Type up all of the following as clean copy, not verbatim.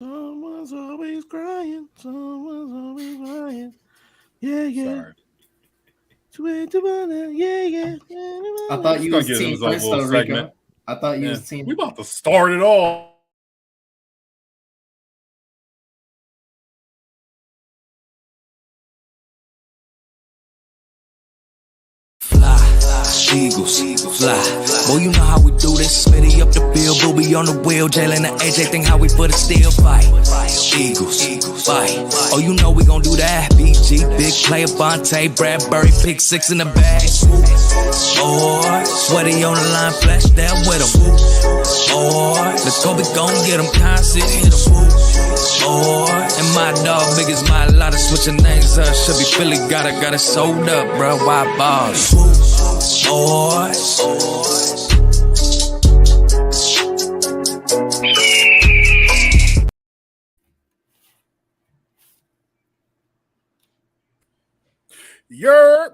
Someone's always crying. Someone's always crying. Yeah, yeah. Sorry. Yeah, yeah. I thought Just you gonna was get into Team this little Presto, segment. Rico. I thought you Yeah. was Team. We about to start it all. Eagles, fly. Boy, you know how we do this. Smitty up the bill, Booby on the wheel. Jalen and AJ think how we put a steel fight. Eagles, fight. Oh, you know we gon' do that. BG, big player, Bonte, Bradbury, pick six in the bag. Or sweaty on the line, flash that with him. Or the Kobe gon' get him, constant hit him. Or and my dog, big as my lot of switching names up. Should be Philly, got it sold up, bro. Why bars? Boys.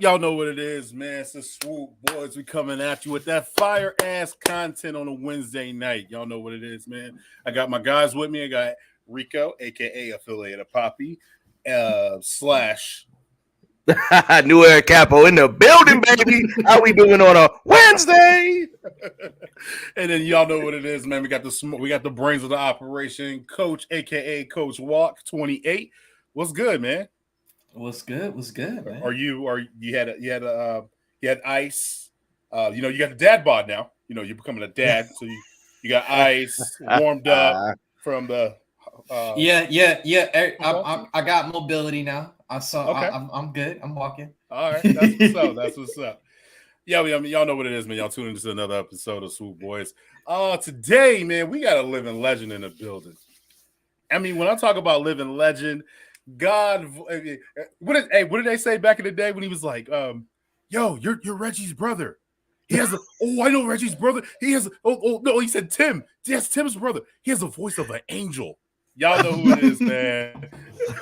Y'all know what it is, man. It's the Swoop Boys. We coming at you with that fire ass content on a Wednesday night. Y'all know what it is, man. I got my guys with me. I got Rico, aka affiliated Poppy, slash New Era Capo in the building, baby. How we doing on a Wednesday? and then y'all know what it is, man. We got the brains of the operation, Coach, aka Coach Walk 28. What's good, man? What's good, man? You had ice? You got the dad bod now. You know you're becoming a dad, so you got ice warmed up from the. Yeah. I got mobility now. Okay. I'm good. I'm walking. All right, that's what's up. Yeah, y'all know what it is, man. Y'all tune into another episode of Swoop Boys. Today, man, we got a living legend in the building. I mean, when I talk about living legend, God, what did they say back in the day when he was like, "Yo, you're Reggie's brother." He has I know Reggie's brother. He has no, he said Tim. Yes, Tim's brother. He has a voice of an angel. Y'all know who it is, man.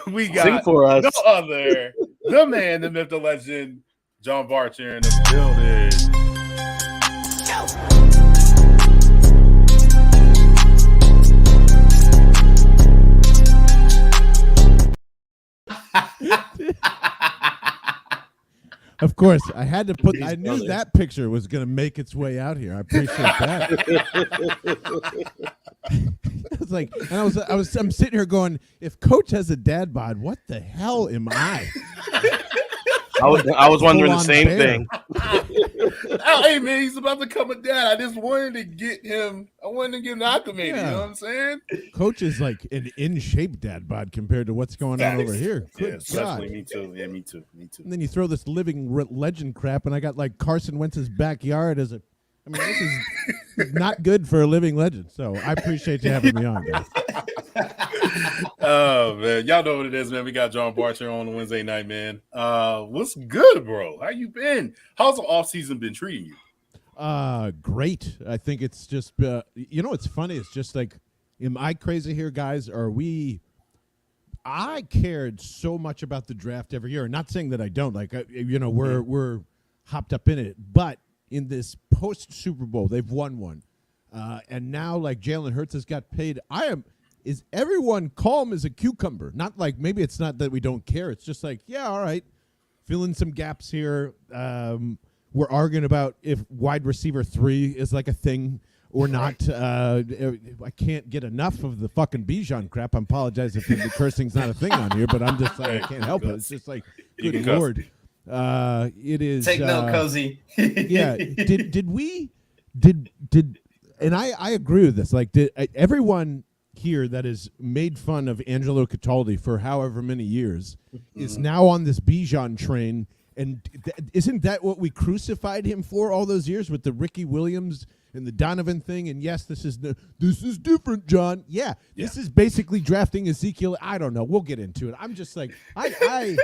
We got Sing for us. no other, the man, the myth, the legend, John Barchard in the building. Of course, I had to put. I knew that picture was going to make its way out here. I appreciate that. It's like, and I'm sitting here going, if Coach has a dad bod, what the hell am I? I was wondering the same thing. Hey man, he's about to come a dad. I just wanted to get him. I wanted to get him acclimated. Yeah. You know what I'm saying? Coach is like an in shape dad bod compared to what's going on over here. Good God. Me too. Yeah, me too. And then you throw this living legend crap, and I got like Carson Wentz's backyard as a. I mean, this is not good for a living legend. So I appreciate you having me on, guys. Oh man, y'all know what it is, man. We got John Barchard on a Wednesday night, man. What's good, bro? How you been? How's the off season been treating you? Great. I think it's just it's funny. It's just like, am I crazy here, guys? I cared so much about the draft every year. Not saying that I don't. Like, we're hopped up in it, but in this post Super Bowl, they've won one, and now like Jalen Hurts has got paid. Is everyone calm as a cucumber? Not like, maybe it's not that we don't care. It's just like, yeah, all right, fill in some gaps here. We're arguing about if wide receiver 3 is like a thing or not. I can't get enough of the fucking Bijan crap. I apologize if the cursing's not a thing on here, but I'm just like, I can't help it. It's just like, good Lord. It is. Take note, Cozy. Yeah. And I agree with this. Like, did everyone here that has made fun of Angelo Cataldi for however many years is now on this Bijan train? And isn't that what we crucified him for all those years with the Ricky Williams and the Donovan thing? And yes, this is different, John. Yeah, this is basically drafting Ezekiel. I don't know. We'll get into it. I'm just like, I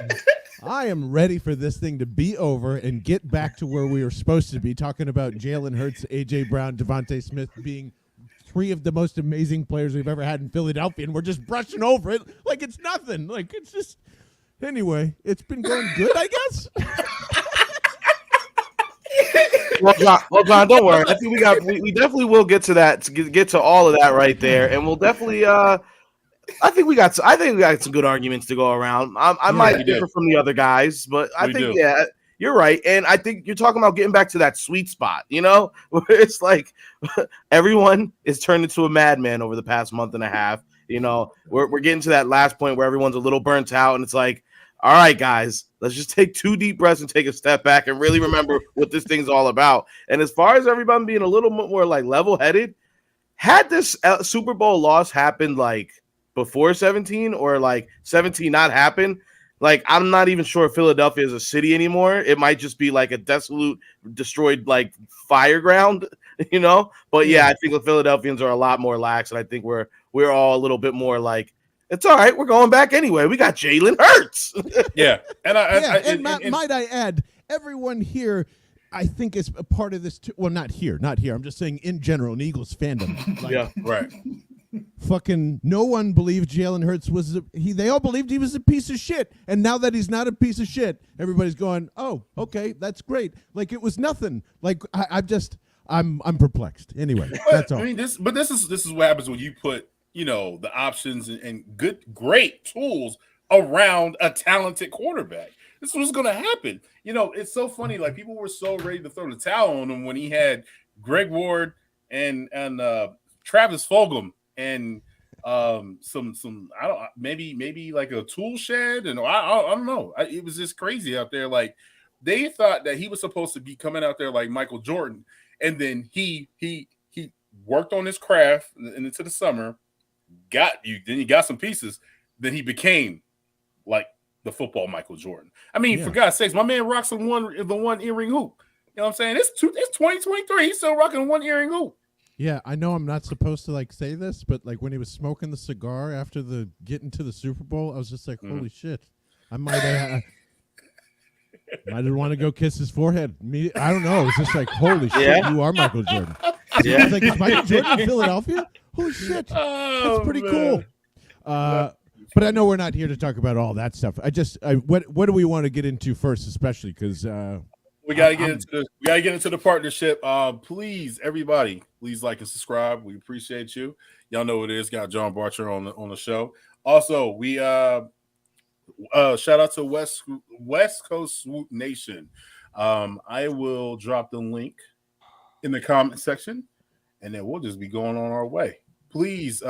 am ready for this thing to be over and get back to where we were supposed to be, talking about Jalen Hurts, A.J. Brown, Devontae Smith being 3 of the most amazing players we've ever had in Philadelphia, and we're just brushing over it like it's nothing. Like, it's just... Anyway, it's been going good, I guess. Well, John, don't worry. I think we definitely will get to that, get to all of that right there, and we'll definitely I think we got some good arguments to go around. I might differ from the other guys, but I think you're right. And I think you're talking about getting back to that sweet spot, where it's like everyone is turned into a madman over the past month and a half. We're getting to that last point where everyone's a little burnt out, and it's like, all right, guys, let's just take 2 deep breaths and take a step back and really remember what this thing's all about. And as far as everyone being a little more like level-headed, had this Super Bowl loss happened like before 17 or like 17 not happen, like I'm not even sure if Philadelphia is a city anymore. It might just be like a desolate, destroyed like fire ground, But yeah, I think the Philadelphians are a lot more lax, and I think we're all a little bit more like, it's all right. We're going back anyway. We got Jalen Hurts. Yeah. Might I add, everyone here, I think, is a part of this too. Well, not here. I'm just saying in general, in Eagles fandom. Yeah, right. Fucking no one believed Jalen Hurts was they all believed he was a piece of shit. And now that he's not a piece of shit, everybody's going, oh, okay, that's great. Like it was nothing. Like I'm perplexed. Anyway, that's all. I mean, this is what happens when you put the options and great tools around a talented quarterback. This was going to happen. It's so funny. Like people were so ready to throw the towel on him when he had Greg Ward and Travis Fulgham and some I don't maybe like a tool shed, and I don't know. It was just crazy out there. Like they thought that he was supposed to be coming out there like Michael Jordan, and then he worked on his craft and into the summer. Then he got some pieces. Then he became like the football Michael Jordan. I mean, for God's sakes, my man rocks the one earring hoop. You know what I'm saying? It's 2023. He's still rocking one earring hoop. Yeah, I know I'm not supposed to like say this, but like when he was smoking the cigar after getting to the Super Bowl, I was just like, holy shit. I might have want to go kiss his forehead. I don't know. It was just like, holy shit, you are Michael Jordan. Yeah. It's like, is Michael Jordan in Philadelphia? Holy shit. That's pretty cool. But I know we're not here to talk about all that stuff. What do we want to get into first, especially because we gotta get into the partnership. Please, everybody, please like and subscribe. We appreciate you. Y'all know what it is. Got John Barchard on the show. Also, we shout out to West Coast Swoop Nation. I will drop the link in the comment section, and then we'll just be going on our way. Please,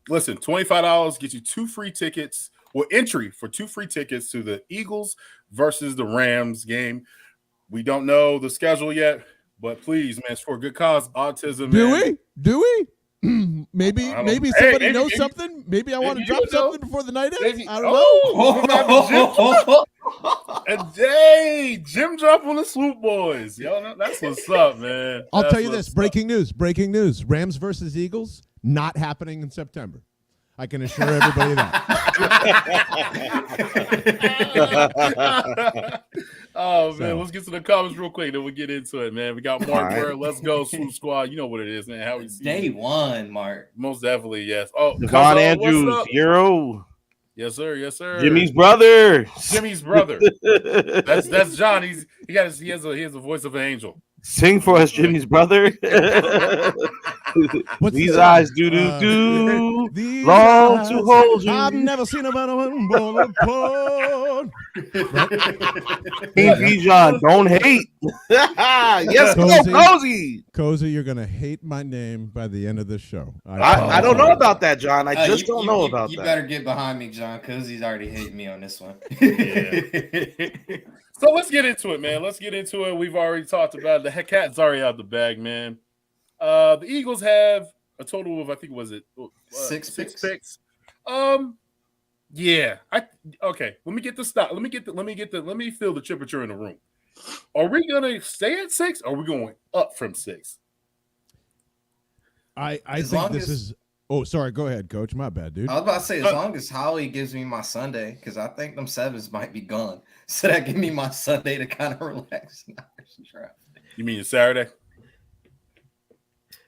listen, $25 gets you 2 free tickets, or entry for 2 free tickets to the Eagles versus the Rams game. We don't know the schedule yet, but please, man, it's for a good cause. Autism. Do we? maybe somebody knows something. Maybe I want to drop something before the night ends. I don't know. And hey, Jim drop on the Swoop Boys. Yo, that's what's up, man. I'll tell you this: breaking news: Rams versus Eagles not happening in September. I can assure everybody that. Oh man, let's get to the comments real quick, then we'll get into it, man. We got Mark Bird. Let's go, Swoop Squad. You know what it is, man. How we see Day one, Mark. Most definitely, yes. Oh, Devon Andrews, Euro. Yes, sir. Yes, sir. Jimmy's brother. That's John. He has a voice of an angel. Sing for us, Jimmy's brother. These eyes do. Long to hold you. I've never seen a better one. Bijan, don't hate. Yes, Cozy. Cozy, you're gonna hate my name by the end of this show. I don't know about that, John. I just don't know about that. You better get behind me, John, because he's already hating me on this one. So let's get into it, man. Let's get into it. We've already talked about it. The cat's already out the bag, man. The Eagles have a total of, I think, was it six picks? Yeah. Okay. Let me get the stop. Let me feel the temperature in the room. Are we gonna stay at 6? Or are we going up from 6? I think this is. Oh, sorry. Go ahead, Coach. My bad, dude. I was about to say, as long as Howie gives me my Sunday, because I think them 7s might be gone, so that give me my Sunday to kind of relax. You mean Saturday?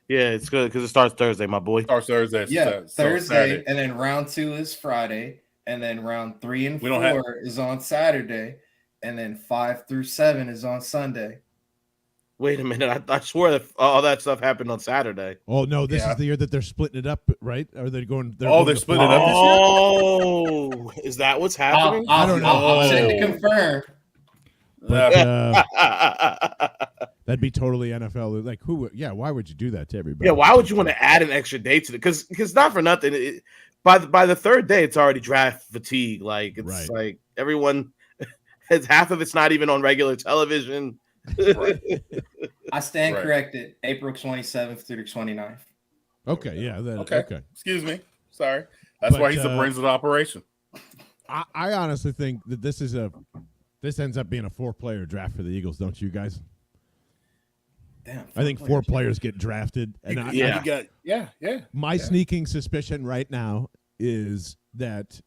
Yeah, it's good because it starts Thursday, my boy. Starts Thursday. Yeah, Thursday, and then round 2 is Friday, and then round 3 and 4 is on Saturday, and then 5 through 7 is on Sunday. Wait a minute. I swore that all that stuff happened on Saturday. Oh no, this is the year that they're splitting it up, right? Are they going? They're splitting it up this year. Oh, is that what's happening? I don't know. I'll check to confirm. But, that'd be totally NFL. Like who? Yeah, why would you do that to everybody? Yeah, why would you want to add an extra day to it? Because not for nothing. By the third day, it's already draft fatigue. Like it's like everyone has half of it's not even on regular television. I stand corrected. April 27th through the 29th. Okay, yeah. Okay. Excuse me. Sorry. That's why he's the brains of the operation. I honestly think that this ends up being a 4-player draft for the Eagles, don't you guys? Damn. I think 4 players get drafted. And my sneaking suspicion right now is that,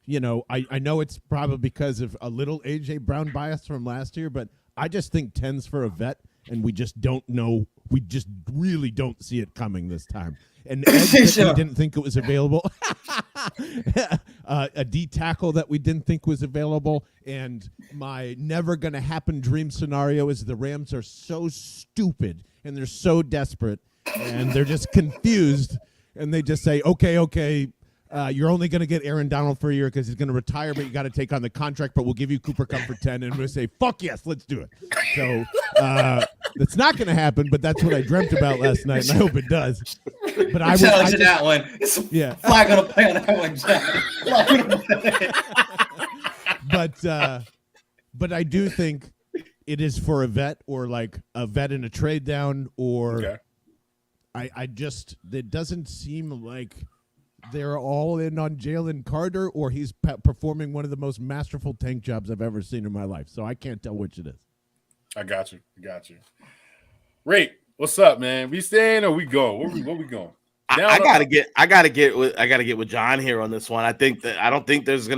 I know it's probably because of a little A.J. Brown bias from last year, but I just think 10's for a vet, and we just don't know. We just really don't see it coming this time. And Ed we didn't think it was available. A D tackle that we didn't think was available. And my never going to happen dream scenario is the Rams are so stupid and they're so desperate and they're just confused. And they just say, okay, you're only going to get Aaron Donald for a year because he's going to retire, but you got to take on the contract, but we'll give you Cooper Kupp for 10. And we'll say, fuck yes, let's do it. So it's not going to happen, but that's what I dreamt about last night, and I hope it does. But I challenge that one. Flag on a play on that one, Jack. But I do think it is for a vet or like a vet in a trade down or it doesn't seem like they're all in on Jalen Carter or he's performing one of the most masterful tank jobs I've ever seen in my life. So I can't tell which it is. I got you. Ray, what's up, man? We staying or we go? Where we going? I gotta get with John here on this one. I don't think this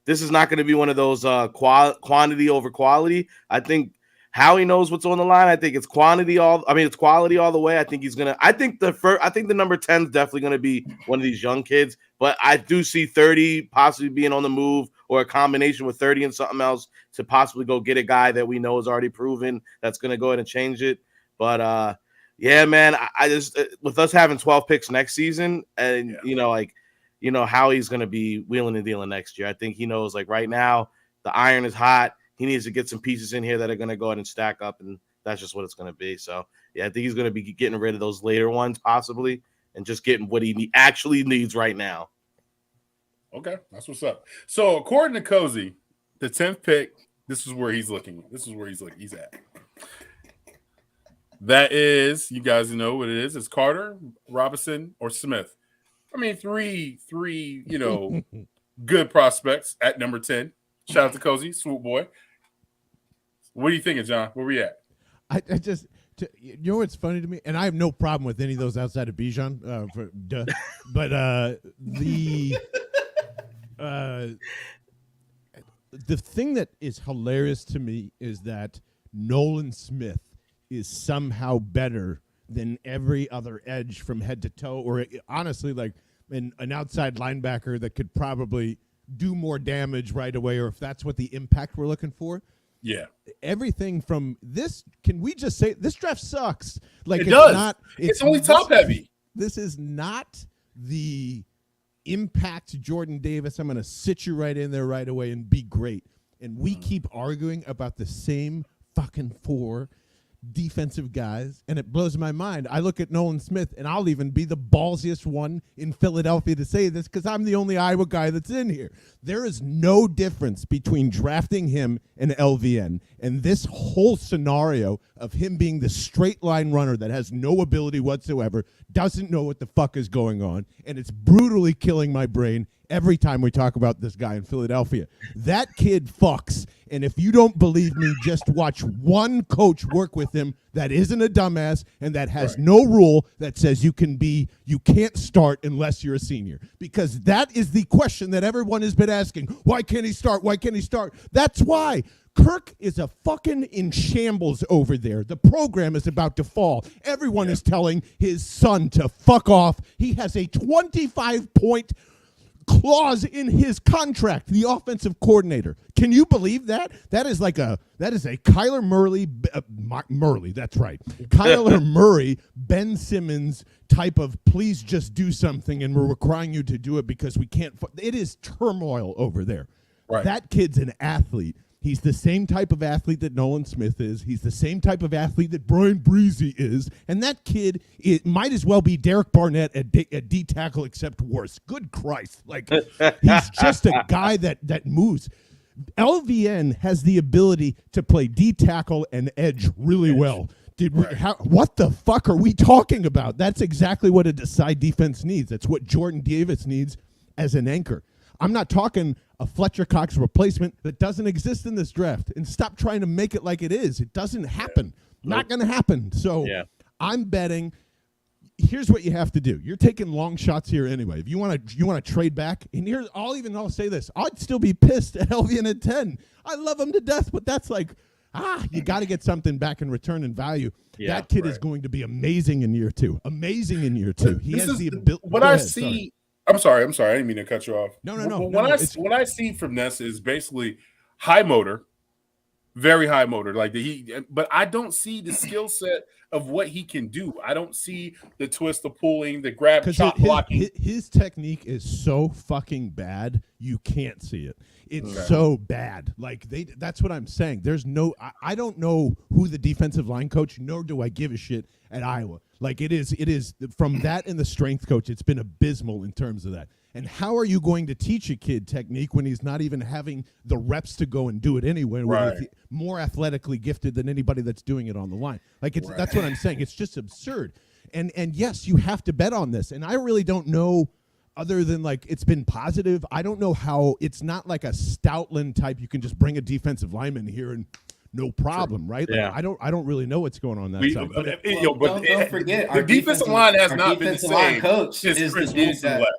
is not gonna be one of those quantity over quality. I think Howie knows what's on the line. I think it's quality all the way. I think the number 10 is definitely gonna be one of these young kids, but I do see 30 possibly being on the move or a combination with 30 and something else to possibly go get a guy that we know is already proven that's gonna go ahead and change it. But yeah, man, I just with us having 12 picks next season, and how he's going to be wheeling and dealing next year. I think he knows, like right now, the iron is hot. He needs to get some pieces in here that are going to go ahead and stack up, and that's just what it's going to be. So yeah, I think he's going to be getting rid of those later ones possibly, and just getting what he actually needs right now. Okay, that's what's up. So according to Cozy, the 10th pick, this is where he's looking. He's at. That is, you guys know what it is. It's Carter, Robinson, or Smith. I mean, three, good prospects at number 10. Shout out to Cozy, Swoop Boy. What are you thinking, John? Where we at? You know what's funny to me? And I have no problem with any of those outside of Bijan. But the thing that is hilarious to me is that Nolan Smith is somehow better than every other edge from head to toe, or honestly, like an outside linebacker that could probably do more damage right away, or if that's what the impact we're looking for. Yeah. Everything from this, can we just say this draft sucks? Like it does. It's only top heavy. This is not the impact Jordan Davis. I'm going to sit you right in there right away and be great. And we keep arguing about the same fucking 4 defensive guys, and it blows my mind. I look at Nolan Smith, and I'll even be the ballsiest one in Philadelphia to say this because I'm the only Iowa guy that's in here. There is no difference between drafting him and LVN, and this whole scenario of him being the straight line runner that has no ability whatsoever, doesn't know what the fuck is going on, and it's brutally killing my brain every time we talk about this guy in Philadelphia. That kid fucks. And if you don't believe me, just watch one coach work with him that isn't a dumbass and that has no rule that says you can't start unless you're a senior. Because that is the question that everyone has been asking. Why can't he start? Why can't he start? That's why. Kirk is a fucking in shambles over there. The program is about to fall. Everyone is telling his son to fuck off. He has a 25-point clause in his contract, the offensive coordinator. Can you believe that? That is a Kyler Murray, that's right. Kyler Murray, Ben Simmons type of please just do something and we're requiring you to do it because we can't. It is turmoil over there. Right. That kid's an athlete. He's the same type of athlete that Nolan Smith is. He's the same type of athlete that Brian Breezy is. And that kid, it might as well be Derek Barnett at D tackle, except worse. Good Christ. Like, he's just a guy that moves. LVN has the ability to play D tackle and edge really well. What the fuck are we talking about? That's exactly what a side defense needs. That's what Jordan Davis needs as an anchor. I'm not talking a Fletcher Cox replacement that doesn't exist in this draft. And stop trying to make it like it is. It doesn't happen. Not going to happen. So I'm betting. Here's what you have to do. You're taking long shots here anyway. If you want to trade back, and here's I'll say this. I'd still be pissed at Elvian at 10. I love him to death, but that's like, you got to get something back in return and value. Yeah, that kid is going to be amazing in year 2. Amazing in year 2. He has the ability. What I see. Sorry. I'm sorry. I didn't mean to cut you off. No. What I see from Ness is basically high motor, very high motor. But I don't see the skill set of what he can do. I don't see the twist, the pulling, the grab, chop blocking. His technique is so fucking bad, you can't see it. It's so bad. That's what I'm saying. There's I don't know who the defensive line coach, nor do I give a shit at Iowa. It is from that and the strength coach, it's been abysmal in terms of that. And how are you going to teach a kid technique when he's not even having the reps to go and do it anyway? When he's more athletically gifted than anybody that's doing it on the line. That's what I'm saying. It's just absurd. And yes, you have to bet on this. And I really don't know, other than it's been positive. I don't know how it's not like a Stoutland type. You can just bring a defensive lineman here and no problem, right? I don't really know what's going on that side. But don't forget, the defensive line has not been the same. Coach is Chris Wilson left.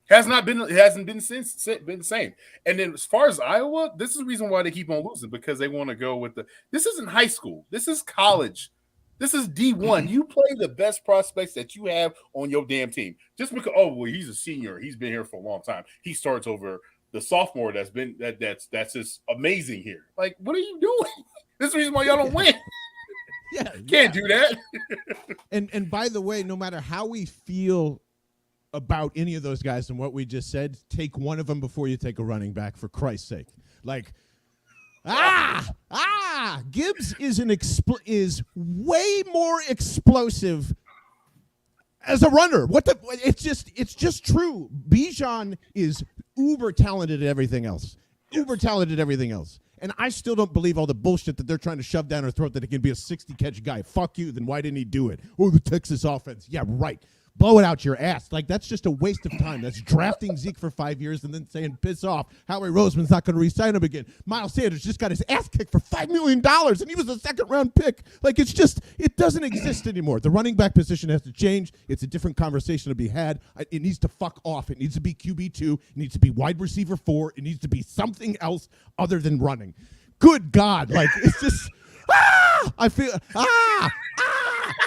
Hasn't been the same. And then as far as Iowa, this is the reason why they keep on losing, because they want to go with this isn't high school. This is college. This is D1. You play the best prospects that you have on your damn team. Just because, he's a senior. He's been here for a long time. He starts over the sophomore that's just amazing here. What are you doing? This is the reason why y'all don't win. Can't do that. And by the way, no matter how we feel about any of those guys and what we just said, take one of them before you take a running back, for Christ's sake. Gibbs is way more explosive as a runner. It's just true. Bijan is uber talented at everything else. And I still don't believe all the bullshit that they're trying to shove down our throat that he can be a 60-catch guy. Fuck you. Then why didn't he do it? The Texas offense. Yeah, right. Blow it out your ass. That's just a waste of time. That's drafting Zeke for 5 years and then saying, piss off. Howie Roseman's not going to re-sign him again. Miles Sanders just got his ass kicked for $5 million, and he was a second-round pick. It doesn't exist anymore. The running back position has to change. It's a different conversation to be had. It needs to fuck off. It needs to be QB2. It needs to be wide receiver 4. It needs to be something else other than running. Good God. It's just, I feel,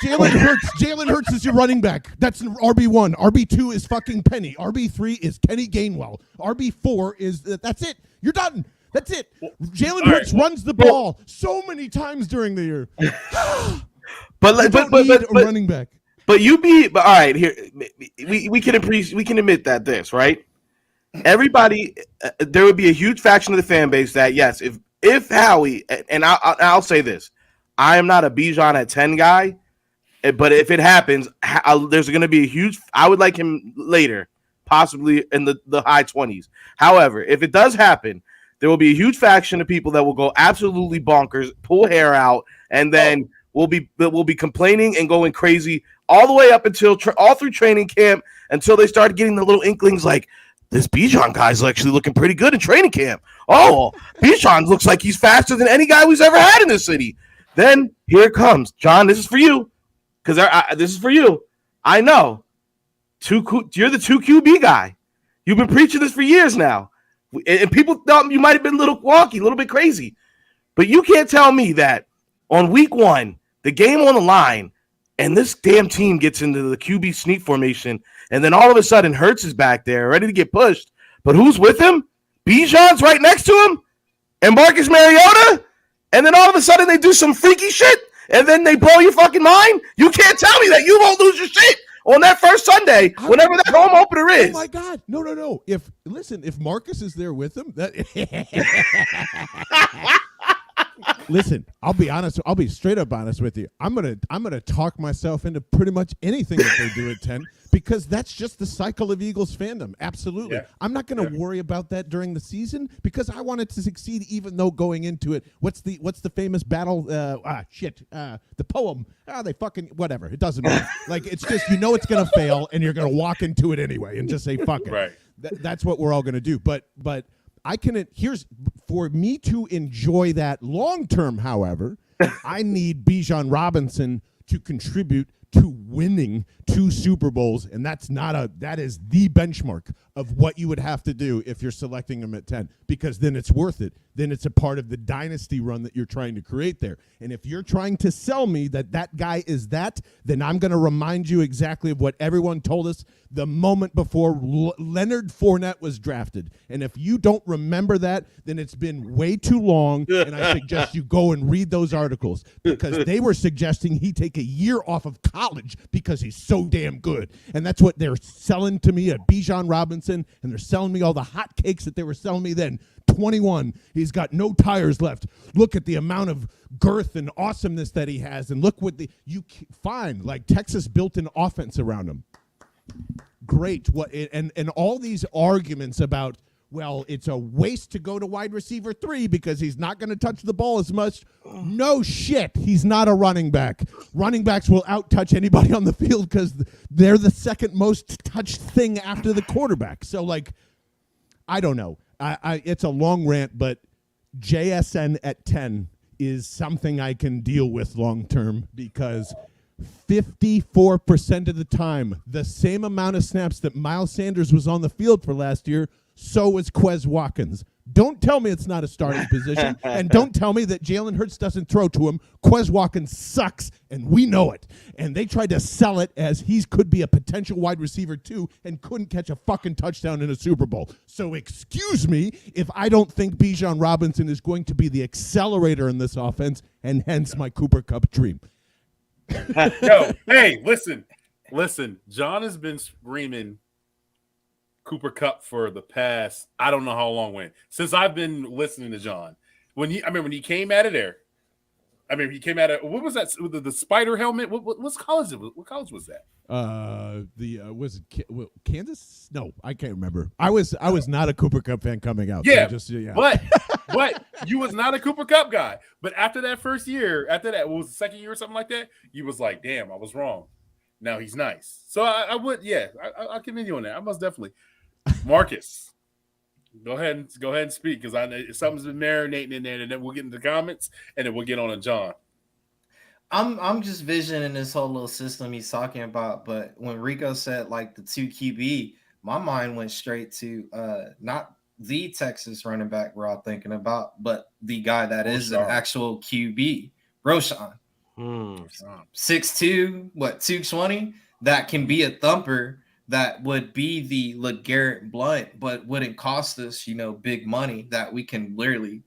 Jalen Hurts is your running back. That's an RB1. RB2 is fucking Penny. RB3 is Kenny Gainwell. RB4 is that's it. You're done. That's it. Jalen Hurts runs the ball so many times during the year. but a running back. But all right, here we can admit that this, right? Everybody, there would be a huge faction of the fan base that, yes, if Howie, and I'll say this, I am not a Bijan at 10 guy. But if it happens, there's going to be a huge – I would like him later, possibly in the high 20s. However, if it does happen, there will be a huge faction of people that will go absolutely bonkers, pull hair out, and then we'll be complaining and going crazy all the way up until all through training camp, until they start getting the little inklings like, this Bijan guy's actually looking pretty good in training camp. Oh, Bijan looks like he's faster than any guy we've ever had in this city. Then here it comes. John, this is for you. Because this is for you. I know. You're the 2 QB guy. You've been preaching this for years now. And people thought you might have been a little wonky, a little bit crazy. But you can't tell me that on week 1, the game on the line, and this damn team gets into the QB sneak formation, And then all of a sudden, Hurts is back there, ready to get pushed. But who's with him? Bijan's right next to him, and Marcus Mariota. And then all of a sudden, they do some freaky shit, and then they blow your fucking mind. You can't tell me that you won't lose your shit on that first Sunday, whenever that home opener is. Oh my God! No. If Marcus is there with him, listen, I'll be honest. I'll be straight up honest with you. I'm gonna talk myself into pretty much anything that they do at 10 because that's just the cycle of Eagles fandom. Absolutely, I'm not gonna worry about that during the season because I want it to succeed. Even though going into it, what's the famous battle? The poem. They fucking whatever. It doesn't matter. Like it's just it's gonna fail and you're gonna walk into it anyway and just say fuck it. Right. That's what we're all gonna do. But. Here's for me to enjoy that long term, however, I need Bijan Robinson to contribute to winning 2 Super Bowls, and that is the benchmark of what you would have to do if you're selecting him at 10, because then it's worth it. Then it's a part of the dynasty run that you're trying to create there. And if you're trying to sell me that guy is that, then I'm going to remind you exactly of what everyone told us the moment before Leonard Fournette was drafted. And if you don't remember that, then it's been way too long, and I suggest you go and read those articles because they were suggesting he take a year off of college because he's so damn good. And that's what they're selling to me at Bijan Robinson, and they're selling me all the hot cakes that they were selling me then. 21, he's got no tires left. Look at the amount of girth and awesomeness that he has, and look what like Texas built an offense around him. Great. And all these arguments about, well, it's a waste to go to wide receiver 3 because he's not going to touch the ball as much. No shit. He's not a running back. Running backs will out-touch anybody on the field because they're the second most touched thing after the quarterback. So, like, I don't know. It's a long rant, but JSN at 10 is something I can deal with long term because 54% of the time, the same amount of snaps that Miles Sanders was on the field for last year, so was Quez Watkins. Don't tell me it's not a starting position, and don't tell me that Jalen Hurts doesn't throw to him. Quez Watkins sucks, and we know it. And they tried to sell it as he could be a potential wide receiver too, and couldn't catch a fucking touchdown in a Super Bowl. So excuse me if I don't think Bijan Robinson is going to be the accelerator in this offense, and hence my Cooper Kupp dream. Yo, hey, listen. John has been screaming Cooper Kupp for the past, I don't know how long since I've been listening to John. When he came out of there. He came out of, what was that? The spider helmet? What college was that? Was it Kansas? No, I can't remember. I was not a Cooper Kupp fan coming out. Yeah, so but you was not a Cooper Kupp guy. But after that first year, what was the second year or something like that? You was like, damn, I was wrong. Now he's nice. So I'll commend you on that. I most definitely. Marcus, go ahead and speak because I know something's been marinating in there, and then we'll get into the comments, and then we'll get on to John. I'm just visioning this whole little system he's talking about, but when Rico said like the 2 QB, my mind went straight to not the Texas running back we're all thinking about, but the guy that is an actual QB, Roschon. 6'2", 220, that can be a thumper. That would be the LeGarrette Blount, but wouldn't cost us, big money that we can literally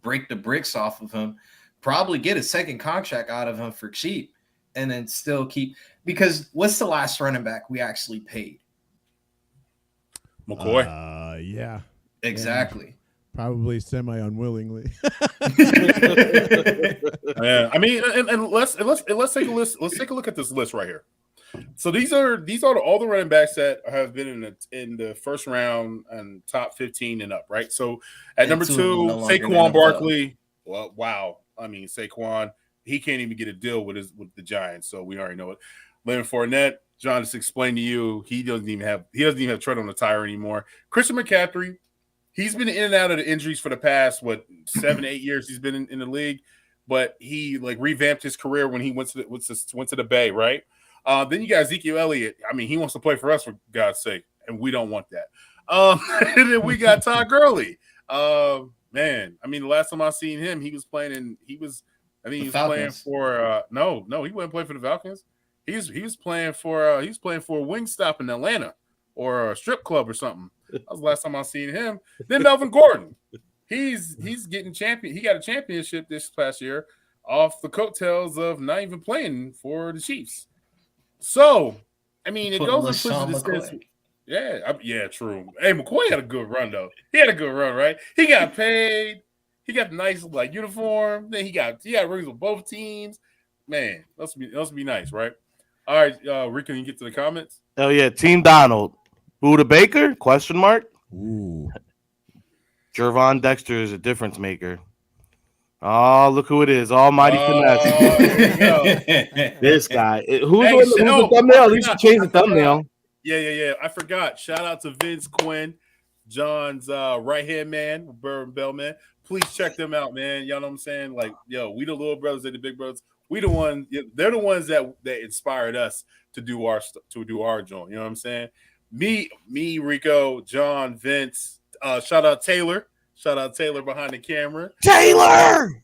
break the bricks off of him, probably get a second contract out of him for cheap, and then still keep – because what's the last running back we actually paid? McCoy. Yeah. Exactly. Yeah. Probably semi-unwillingly. Yeah, and let's take a list. Let's take a look at this list right here. So these are all the running backs that have been in the first round and top 15 and up, right? So at number 2, Saquon Barkley. Well, wow. Saquon, he can't even get a deal with the Giants, so we already know it. Leonard Fournette, John just explained to you, he doesn't even have tread on the tire anymore. Christian McCaffrey, he's been in and out of the injuries for the past 7-8 years he's been in the league, but he revamped his career when he went to the Bay, right? Then you got Ezekiel Elliott. He wants to play for us, for God's sake, and we don't want that. And then we got Todd Gurley. Man, the last time I seen him, he was playing for no, he wasn't playing for the Falcons. he was playing for a Wingstop in Atlanta or a strip club or something. That was the last time I seen him. Then Melvin Gordon, he's getting champion. He got a championship this past year off the coattails of not even playing for the Chiefs. So, I mean, it goes and pushes this. Yeah, true. Hey, McCoy had a good run though. He had a good run, right? He got paid. He got the nice uniform. Then he got rings with both teams. Man, that's be nice, right? All right, Rick, can you get to the comments? Oh yeah, Team Donald, Buda Baker? Question mark. Ooh. Jervon Dexter is a difference maker. Oh, look who it is! Almighty finesse. This guy. Who's the thumbnail? At least you changed the thumbnail. Yeah. I forgot. Shout out to Vince Quinn, John's right-hand man, Burn Bellman. Please check them out, man. Y'all know what I'm saying? Like, yo, we the little brothers and the big brothers. We the ones. They're the ones that inspired us to do our joint. You know what I'm saying? Me, Rico, John, Vince. Shout out Taylor. Shout out Taylor behind the camera. Taylor.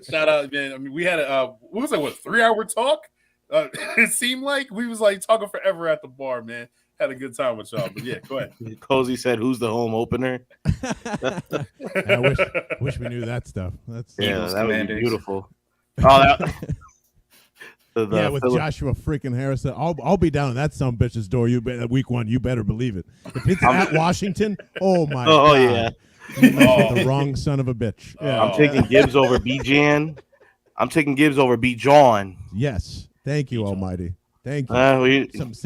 Shout out, man. I mean, we had a 3-hour talk. It seemed like we was like talking forever at the bar, man. Had a good time with y'all. But yeah, go ahead. Cozy said, "Who's the home opener?" I wish we knew that stuff. That would be beautiful. Oh, with Joshua freaking Harrison, I'll be down in that some bitch's door. Week 1, you better believe it. If it's at Washington, oh my god, yeah, the wrong son of a bitch. Yeah. I'm taking Gibbs over B-JAWN. I'm taking Gibbs over B-JAWN. Yes, thank you, Almighty. Thank you.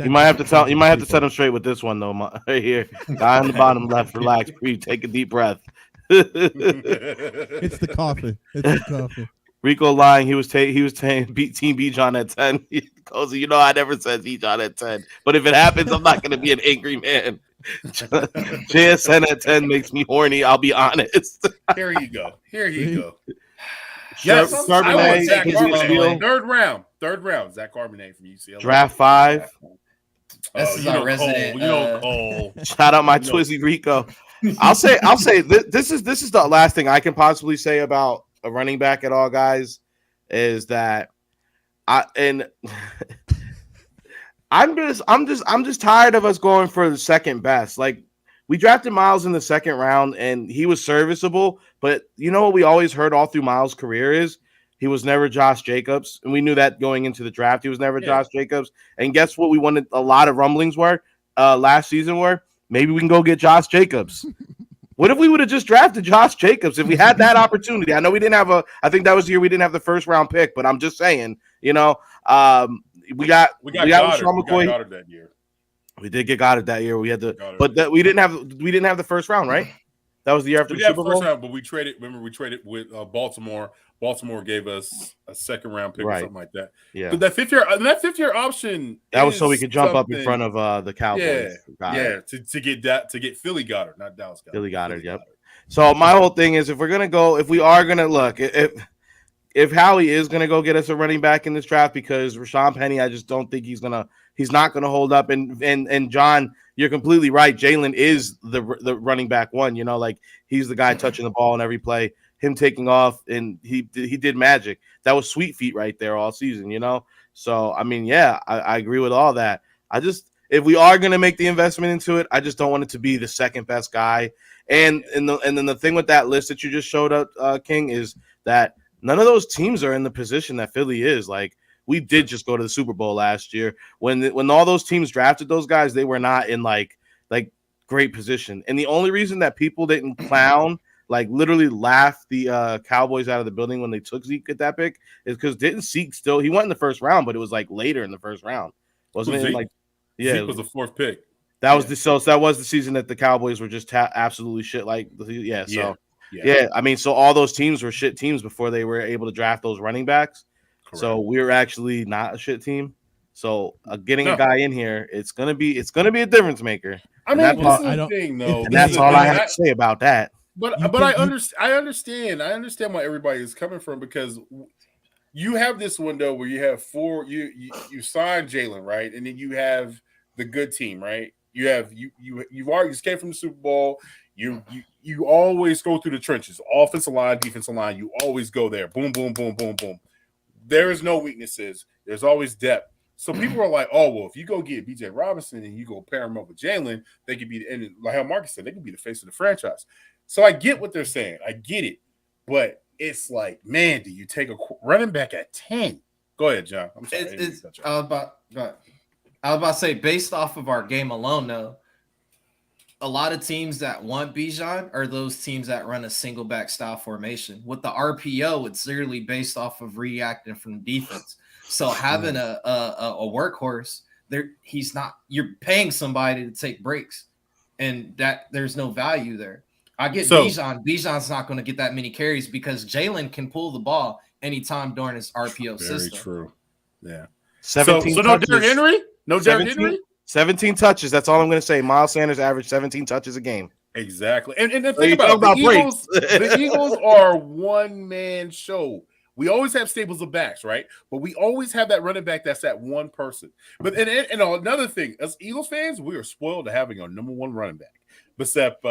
You might have to set him straight with this one though. Right here, guy on the bottom left, relax, breathe, take a deep breath. It's the coffee. Rico lying. He was saying beat Team B-JAWN at 10. Cozy, I never said B-JAWN at 10. But if it happens, I'm not going to be an angry man. JSN at 10 makes me horny. I'll be honest. Here you go. Yes, Charbonnet, Zach Charbonnet. Third round. Zach Charbonnet from UCLA. Draft 5. This is our resident. Cole. Shout out my Twizzy Rico. I'll say this is the last thing I can possibly say about a running back at all, guys, is that I'm just tired of us going for the second best. Like, we drafted Miles in the second round and he was serviceable, but you know what we always heard all through Miles' career is he was never Josh Jacobs, and we knew that going into the draft. He was never Josh Jacobs. And guess what? We wanted a lot of rumblings last season were maybe we can go get Josh Jacobs. What if we would have just drafted Josh Jacobs if we had that opportunity? I know we didn't have I think that was the year we didn't have the first round pick, but I'm just saying, we got Goddard. We got Goddard that year. We did get Goddard that year. We had we didn't have the first round, right? That was the year after the Super Bowl. Round, but we traded. Remember, we traded with Baltimore. Baltimore gave us a second round pick or something like that. Yeah. But that fifth year option. That was so we could jump up in front of the Cowboys. To get Philly Goddard, not Dallas Goddard. Philly Goddard. Yep. So my whole thing is, if we are gonna look, if Howie is gonna go get us a running back in this draft, because Rashawn Penny, I just don't think he's not gonna hold up. And John, you're completely right. Jalen is the running back one. Like, he's the guy touching the ball in every play. Him taking off, and he did magic. That was sweet feet right there all season. So I mean, I agree with all that. If we are gonna make the investment into it, I just don't want it to be the second best guy. And then the thing with that list that you just showed up, King, is that none of those teams are in the position that Philly is. Like, we did just go to the Super Bowl last year. When all those teams drafted those guys, they were not in like great position. And the only reason that people didn't clown, like literally laugh the Cowboys out of the building when they took Zeke at that pick, is because didn't Zeke he went in the first round, but it was like later in the first round, wasn't it? Zeke? Zeke was the fourth pick. That was that was the season that the Cowboys were just absolutely shit. I mean, so all those teams were shit teams before they were able to draft those running backs. Correct. So we're actually not a shit team. So getting a guy in here, it's gonna be a difference maker. I mean, this is the thing, though. And that's all I have to say about that. But I understand why everybody is coming from, because you have this window where you have you sign Jalen, right, and then you have the good team, right? You've already escaped from the Super Bowl. You always go through the trenches, offensive line, defensive line. You always go there. Boom, boom, boom, boom, boom. there is no weaknesses. There's always depth. So people are like, oh, well, if you go get B.J. Robinson and you go pair him up with Jalen, they could be, and like how Marcus said, they could be the face of the franchise. So I get what they're saying. I get it. But it's like, man, do you take a running back at 10? Go ahead, John. I'm sorry. I was about to say, based off of our game alone, though, a lot of teams that want Bijan are those teams that run a single back style formation. With the RPO, it's literally based off of reacting from defense. So having a workhorse, you're paying somebody to take breaks, and that there's no value there. I get Bijan. Bijan's not going to get that many carries because Jalen can pull the ball anytime during his RPO system. Very true. Yeah. 17 so no Derrick Henry? No Derrick Henry? 17 touches. That's all I'm going to say. Miles Sanders averaged 17 touches a game. Exactly. And the thing about the Eagles are one-man show. We always have stables of backs, right? But we always have that running back that's that one person. But and another thing, as Eagles fans, we are spoiled to having our number one running back. Except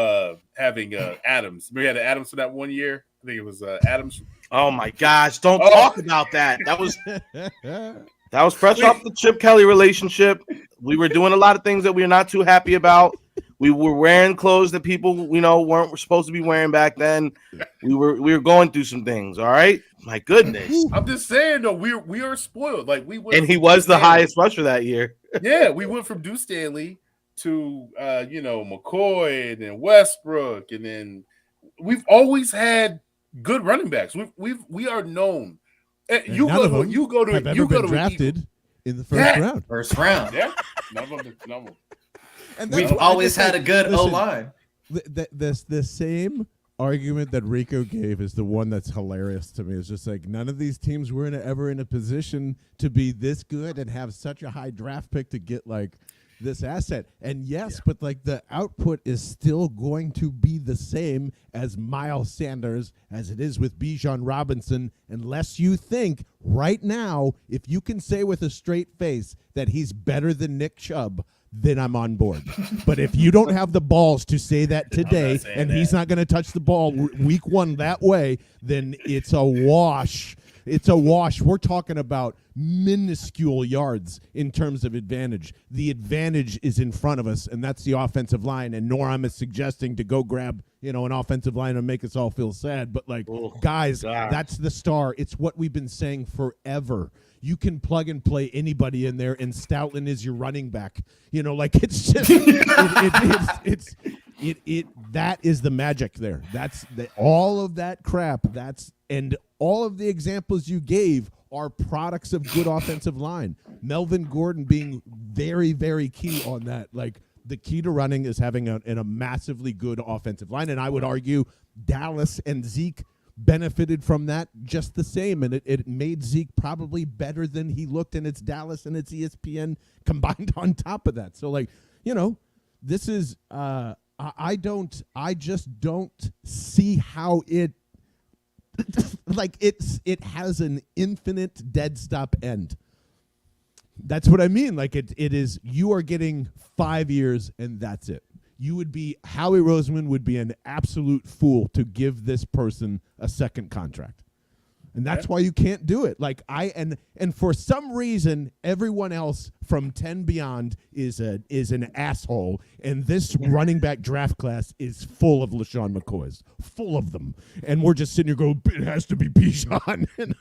having Adams. We had Adams for that 1 year. I think it was Adams. Oh my gosh! Don't talk about that. That was fresh off the Chip Kelly relationship. We were doing a lot of things that we are not too happy about. We were wearing clothes that people weren't supposed to be wearing back then. We were going through some things. All right, my goodness. I'm just saying though, we are spoiled. Like and he was the highest rusher that year. Yeah, we went from Deuce Stanley to McCoy and then Westbrook, and then we've always had good running backs. We are known. You go to drafted in the first round. First round. Yeah. None of them. And we've always had a good O-line. The same argument that Rico gave is the one that's hilarious to me. It's just like none of these teams were ever in a position to be this good and have such a high draft pick to get like this asset. And yes, but like the output is still going to be the same as Miles Sanders as it is with Bijan Robinson, unless you think right now, if you can say with a straight face that he's better than Nick Chubb, then I'm on board. But if you don't have the balls to say that today and he's not going to touch the ball week one that way, then it's a wash. It's a wash. We're talking about minuscule yards in terms of advantage. The advantage is in front of us, and that's the offensive line. And Norm is suggesting to go grab, an offensive line and make us all feel sad. But guys, that's the star. It's what we've been saying forever. You can plug and play anybody in there, and Stoutland is your running back. It's just that is the magic there. That's all of that crap. And all of the examples you gave are products of good offensive line. Melvin Gordon being very, very key on that. Like the key to running is having a massively good offensive line. And I would argue Dallas and Zeke benefited from that just the same. And it made Zeke probably better than he looked, and it's Dallas and it's ESPN combined on top of that. So this is I just don't see how it it has an infinite dead stop end. That's what I mean. It is, you are getting 5 years and that's it. Howie Roseman would be an absolute fool to give this person a second contract. And that's why you can't do it. And for some reason, everyone else from 10 beyond is an asshole. And this running back draft class is full of LaShawn McCoys, full of them. And we're just sitting here going, it has to be Bijan.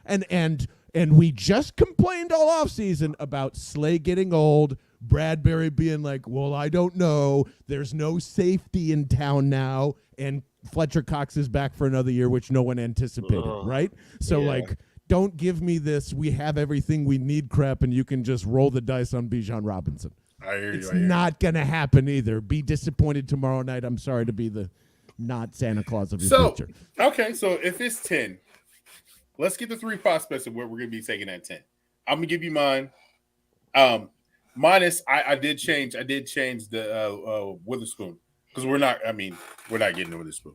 and we just complained all offseason about Slay getting old, Bradbury being like, well, I don't know. There's no safety in town now. And Fletcher Cox is back for another year, which no one anticipated, right? So, don't give me this, we have everything we need crap, and you can just roll the dice on Bijan Robinson. I hear you. It's not going to happen either. Be disappointed tomorrow night. I'm sorry to be the not Santa Claus of your future. Okay, so if it's 10, let's get the three prospects of where we're going to be taking at 10. I'm going to give you mine. Minus, I did change the Witherspoon. Because we're not getting to Witherspoon.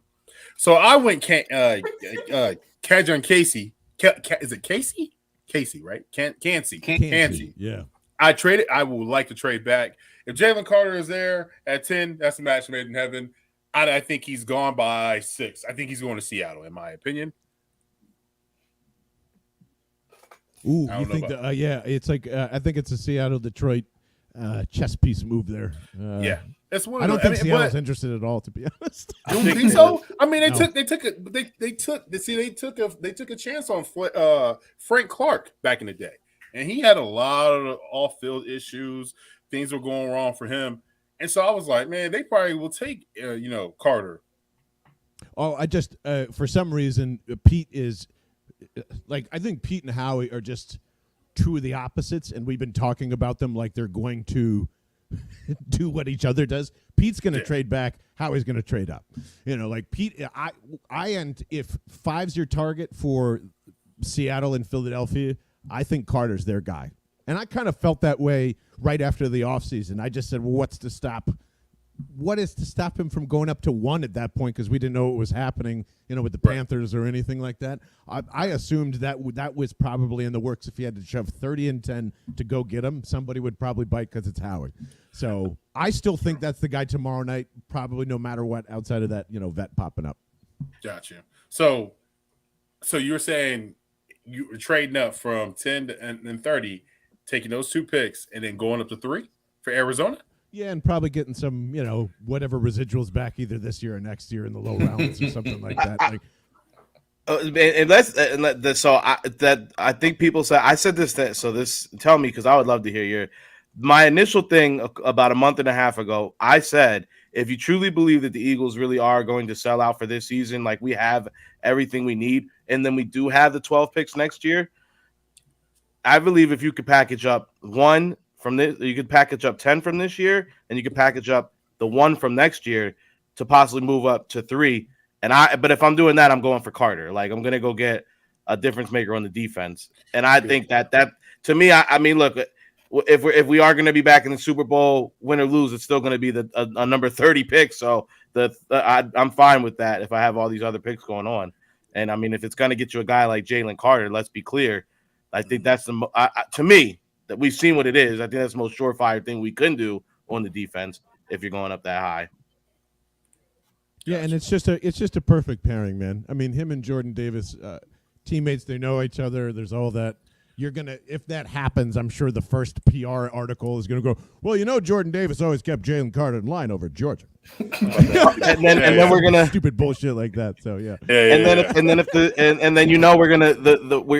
So I went Kajon Casey. Is it Casey? Casey, right? Cansey. Yeah. I would like to trade back. If Jalen Carter is there at 10, that's a match made in heaven. I think he's gone by 6. I think he's going to Seattle, in my opinion. Ooh, you think that? Yeah, it's like I think it's a Seattle-Detroit chess piece move there. Yeah, it's one. I don't think Seattle's interested at all, to be honest. You don't think so? I mean, they took a chance on Frank Clark back in the day, and he had a lot of off-field issues. Things were going wrong for him, and so I was like, man, they probably will take Carter. Oh, I just for some reason Pete is like, I think Pete and Howie are just two of the opposites, and we've been talking about them like they're going to do what each other does. Pete's going to trade back. Howie's going to trade up. Like Pete, and if 5's your target for Seattle and Philadelphia, I think Carter's their guy. And I kind of felt that way right after the offseason. I just said, well, what is to stop him from going up to 1 at that point? Because we didn't know what was happening, with the Panthers or anything like that. I assumed that was probably in the works. If he had to shove 30 and 10 to go get him, somebody would probably bite because it's Howie. So I still think that's the guy tomorrow night, probably no matter what, outside of that, vet popping up. Gotcha. So you're saying you were trading up from 10 and 30, taking those 2 picks, and then going up to 3 for Arizona? Yeah, and probably getting some, whatever residuals back either this year or next year in the low rounds or something like that. I think people say, I said this, so this, tell me, because I would love to hear my initial thing about a month and a half ago. I said, if you truly believe that the Eagles really are going to sell out for this season, like we have everything we need, and then we do have the 12 picks next year, I believe if you could package up 1 from this, you could package up 10 from this year, and you could package up the 1 from next year to possibly move up to 3. But if I'm doing that, I'm going for Carter. Like, I'm gonna go get a difference maker on the defense, and I think that to me, I mean, look, if we are gonna be back in the Super Bowl, win or lose, it's still gonna be a number 30 pick. So I'm fine with that if I have all these other picks going on. And I mean, if it's gonna get you a guy like Jalen Carter, let's be clear, I think that's to me. That we've seen what it is. I think that's the most surefire thing we can do on the defense if you're going up that high. Yeah, and it's just a perfect pairing, man. I mean, him and Jordan Davis, teammates, they know each other. There's all that. If that happens, I'm sure the first PR article is gonna go, well, Jordan Davis always kept Jalen Carter in line over Georgia. and then we're gonna stupid bullshit like that. So yeah. And then we're gonna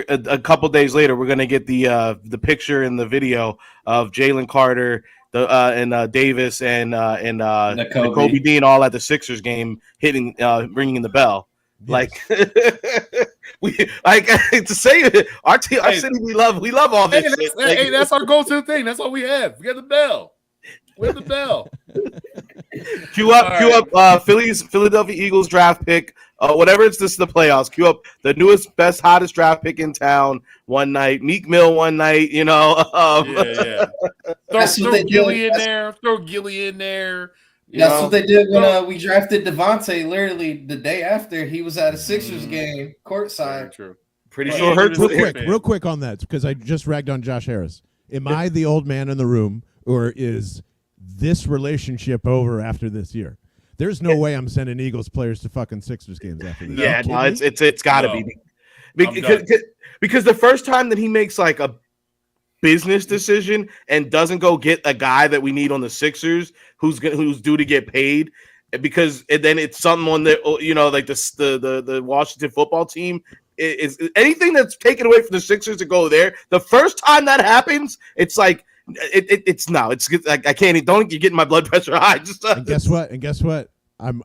a couple days later we're gonna get the picture and the video of Jalen Carter, and Davis and Kobe Dean all at the Sixers game ringing in the bell. Yes. Like we like to say it, our team, our city, we love all this. That's our go-to thing. That's all we have. We got the bell. We have the bell. Cue up Philadelphia Eagles draft pick, whatever it's just the playoffs. Cue up the newest, best, hottest draft pick in town one night. Meek Mill one night, Yeah. Throw Gilly in there. Throw Gilly in there. That's what they did when we drafted Devontae. Literally the day after, he was at a Sixers game courtside. True. Pretty sure hurt. Real quick on that, because I just ragged on Josh Harris. Am I the old man in the room, or is this relationship over after this year? There's no way I'm sending Eagles players to fucking Sixers games after this. Yeah, no, it's got to be because the first time that he makes like a business decision and doesn't go get a guy that we need on the Sixers who's due to get paid, because then it's something on the like the Washington football team is anything that's taken away from the Sixers to go there. The first time that happens, it's like it's like I can't. Don't you get my blood pressure high? And guess what? I'm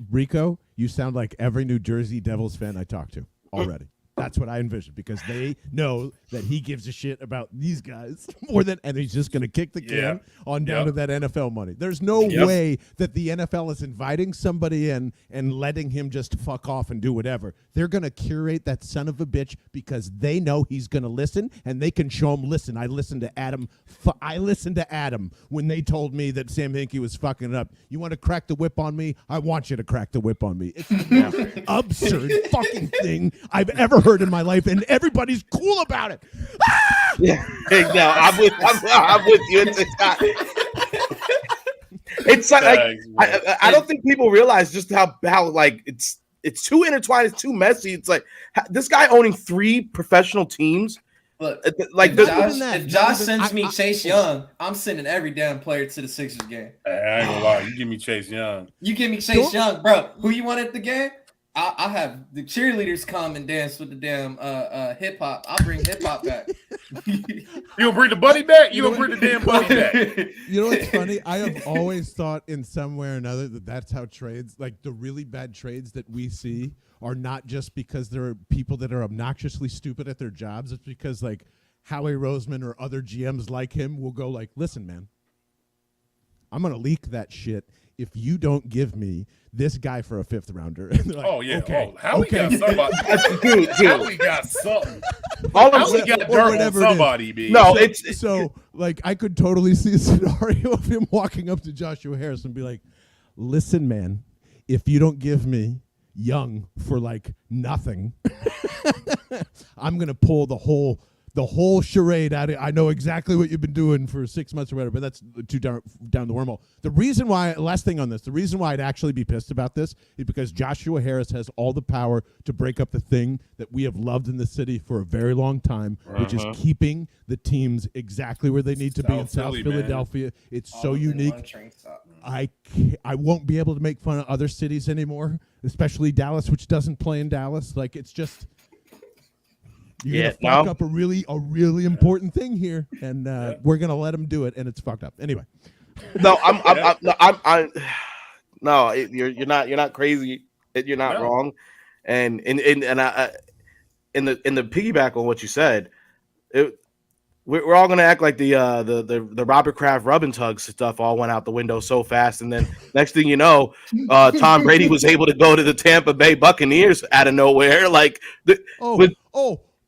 Rico. You sound like every New Jersey Devils fan I talk to already. That's what I envision, because they know that he gives a shit about these guys more than, and he's just going to kick the can on down to that NFL money. There's no way that the NFL is inviting somebody in and letting him just fuck off and do whatever. They're going to curate that son of a bitch because they know he's going to listen, and they can show him, listen, I listened to Adam when they told me that Sam Hinkie was fucking it up. You want to crack the whip on me? I want you to crack the whip on me. It's the most absurd fucking thing I've ever heard in my life, and everybody's cool about it. Ah! Yeah, no, I'm with you. It's like I don't think people realize just how like it's too intertwined, it's too messy. It's like this guy owning 3 professional teams Look, like if Josh sends me Chase Young, I'm sending every damn player to the Sixers game. Hey, I ain't gonna lie, you give me Chase Young. You give me Chase Young, bro. Who you want at the game? I have the cheerleaders come and dance with the damn hip hop. I'll bring hip hop back. You gonna bring the buddy back? You gonna bring the damn buddy back? You know what's funny? I have always thought in some way or another that's how trades, like the really bad trades that we see, are not just because there are people that are obnoxiously stupid at their jobs. It's because like Howie Roseman or other GMs like him will go like, listen, man, I'm going to leak that shit if you don't give me this guy for a 5th rounder. Like, oh, yeah. Okay, oh, Howie got somebody. Howie got something. Howie got dirt on somebody, B. No, so like I could totally see a scenario of him walking up to Joshua Harris and be like, listen, man, if you don't give me Young for like nothing, I'm gonna pull the whole charade out of it. I know exactly what you've been doing for 6 months or whatever, but that's too down the wormhole. The reason why, last thing on this, the reason why I'd actually be pissed about this is because Joshua Harris has all the power to break up the thing that we have loved in the city for a very long time, which is keeping the teams exactly where they need to be in South Philadelphia. Man. It's so unique. I won't be able to make fun of other cities anymore, especially Dallas, which doesn't play in Dallas. Like, it's just... You're gonna fuck up a really important thing here, and we're gonna let him do it, and it's fucked up. Anyway, no, you're not crazy. You're not wrong, and I in the piggyback on what you said, we're all gonna act like the Robert Kraft rub and tug stuff all went out the window so fast, and then next thing you know, Tom Brady was able to go to the Tampa Bay Buccaneers out of nowhere, like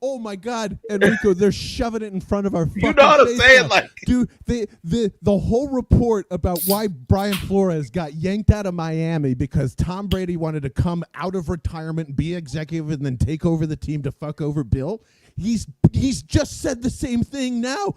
Oh my God, Enrico! They're shoving it in front of our fucking You know what I'm saying? Now. Like, dude, the whole report about why Brian Flores got yanked out of Miami because Tom Brady wanted to come out of retirement and be executive and then take over the team to fuck over Bill. He's just said the same thing now.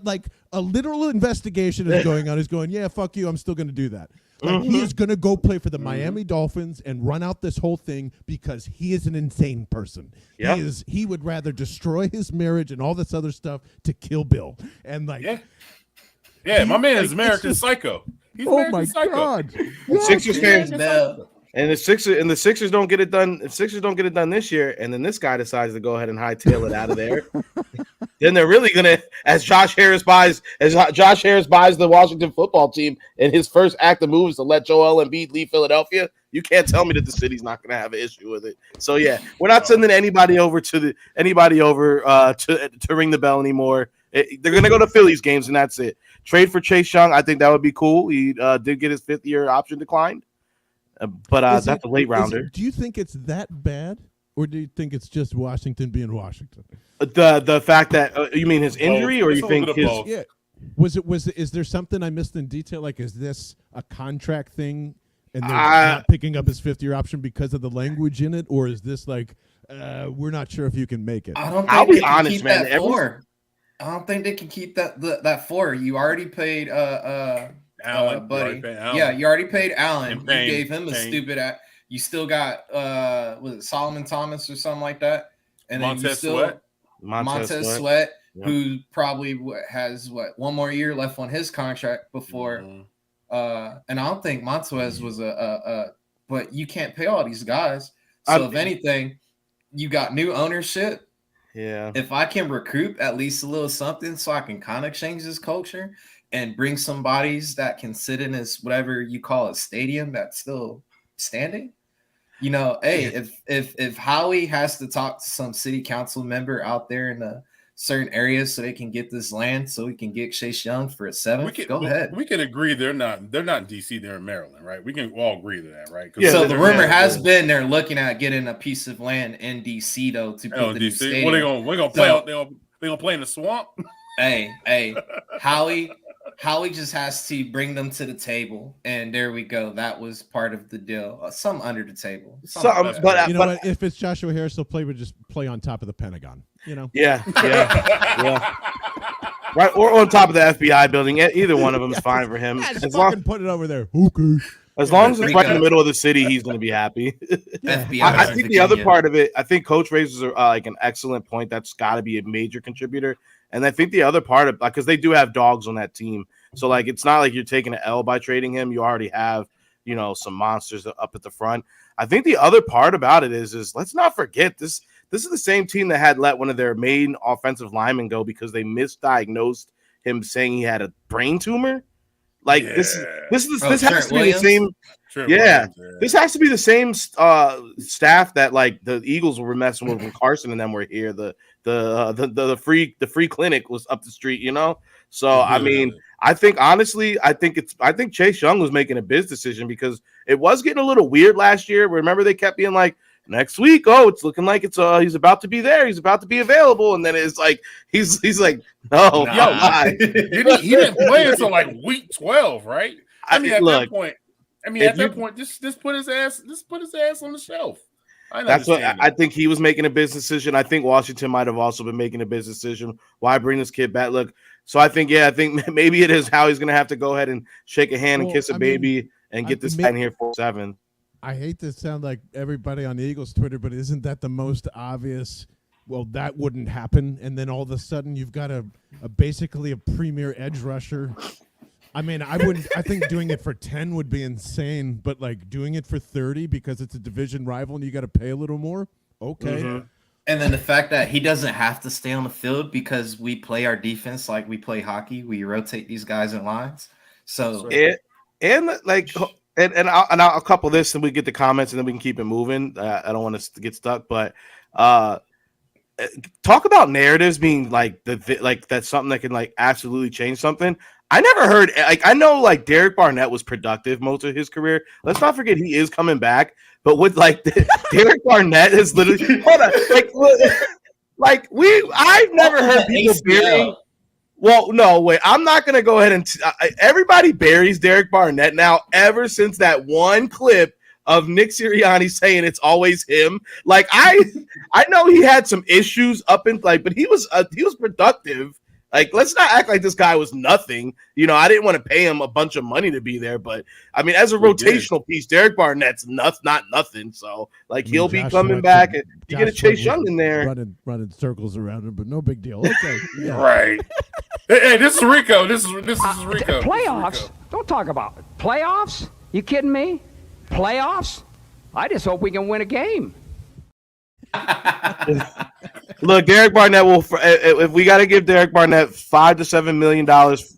Like a literal investigation is going on. He's going, yeah, fuck you. I'm still going to do that. Like, he is going to go play for the Miami Dolphins and run out this whole thing because he is an insane person. Yep. He would rather destroy his marriage and all this other stuff to kill Bill. And like, my man is American Psycho. He's American Psycho. God, Sixers fans. And the Sixers don't get it done. If Sixers don't get it done this year, and then this guy decides to go ahead and hightail it out of there, then they're really gonna, as Josh Harris buys the Washington football team, and his first act of move is to let Joel Embiid leave Philadelphia. You can't tell me that the city's not gonna have an issue with it. So yeah, we're not sending anybody over to ring the bell anymore. They're gonna go to Phillies games, and that's it. Trade for Chase Young, I think that would be cool. He did get his 5th-year option declined. But that's a late rounder. Do you think it's that bad, or do you think it's just Washington being Washington? The fact that you mean his injury, or you think his? Yeah. Is there something I missed in detail? Like, is this a contract thing, and they're not picking up his 5th-year option because of the language in it, or is this like we're not sure if you can make it? I don't think they can keep that 4. I don't think they can keep that 4. You already paid Allen, buddy. Allen. Yeah, you already paid Allen. You gave him a Payne. stupid you still got was it Solomon Thomas or something like that? And Montez then Sweat. Sweat, who probably has one more year left on his contract before. And I don't think Montez was but you can't pay all these guys. So if anything, you got new ownership. Yeah. If I can recruit at least a little something so I can kind of change this culture and bring some bodies that can sit in this whatever you call a stadium that's still standing. You know, hey, if Howie has to talk to some city council member out there in a certain area so they can get this land so we can get Chase Young for a 7th, go ahead. We can agree they're not in DC, they're in Maryland, right? We can all agree to that, right? Yeah, so the rumor has been they're looking at getting a piece of land in DC though to put the new stadium. What they gonna play out? They gonna play in the swamp? Hey, Howie just has to bring them to the table, and there we go. That was part of the deal. Some under the table. But you know what? If it's Joshua Harris, they'll just play on top of the Pentagon. You know? Yeah. right, or on top of the FBI building. Either one of them is fine for him. Yeah, just fucking put it over there. Okay. As long as it's right in the middle of the city, he's going to be happy. FBI. I think the other part of it, I think Coach raises like an excellent point. That's got to be a major contributor. And I think the other part of, because they do have dogs on that team, so like it's not like you're taking an L by trading him. You already have, some monsters up at the front. I think the other part about it is let's not forget this. This is the same team that had let one of their main offensive linemen go because they misdiagnosed him, saying he had a brain tumor. Like this has to be the same. This has to be the same staff that like the Eagles were messing with when Carson and them were here. The free clinic was up the street, So I mean, I think honestly, I think Chase Young was making a biz decision because it was getting a little weird last year. Remember, they kept being like, next week, it's looking like it's he's about to be there, he's about to be available, and then it's like he's like, no, he didn't play until like week 12, right? At that point, just put his ass on the shelf. That's what I think. He was making a business decision. I think Washington might have also been making a business decision. Why bring this kid back? Look, so I think maybe it is how he's going to have to go ahead and shake a hand and kiss a baby and get this guy in here for 7. I hate to sound like everybody on the Eagles Twitter, but isn't that the most obvious? Well, that wouldn't happen, and then all of a sudden you've got a basically a premier edge rusher. I mean, I think doing it for 10 would be insane, but like doing it for 30 because it's a division rival and you got to pay a little more. Okay. Mm-hmm. And then the fact that he doesn't have to stay on the field because we play our defense like we play hockey. We rotate these guys in lines. So And I'll couple this and we get the comments and then we can keep it moving. I don't want us to get stuck, but talk about narratives being like that's something that can like absolutely change something. I never heard I know like Derek Barnett was productive most of his career. Let's not forget he is coming back, but with like Derek Barnett is literally I've never heard people burying. Well, no, wait. I'm not going to go ahead and everybody buries Derek Barnett now ever since that one clip of Nick Sirianni saying it's always him. Like I know he had some issues but he was productive. Like, let's not act like this guy was nothing. I didn't want to pay him a bunch of money to be there, but I mean, as a rotational piece, Derek Barnett's not nothing. So, like, he'll be coming back, and you get a Chase Young in there, running circles around him, but no big deal. Okay, yeah. Right. Hey, this is Rico. This is Rico. Playoffs? Rico. Don't talk about it. Playoffs? You kidding me? Playoffs? I just hope we can win a game. Look, Derek Barnett will. If we got to give Derek Barnett $5 to $7 million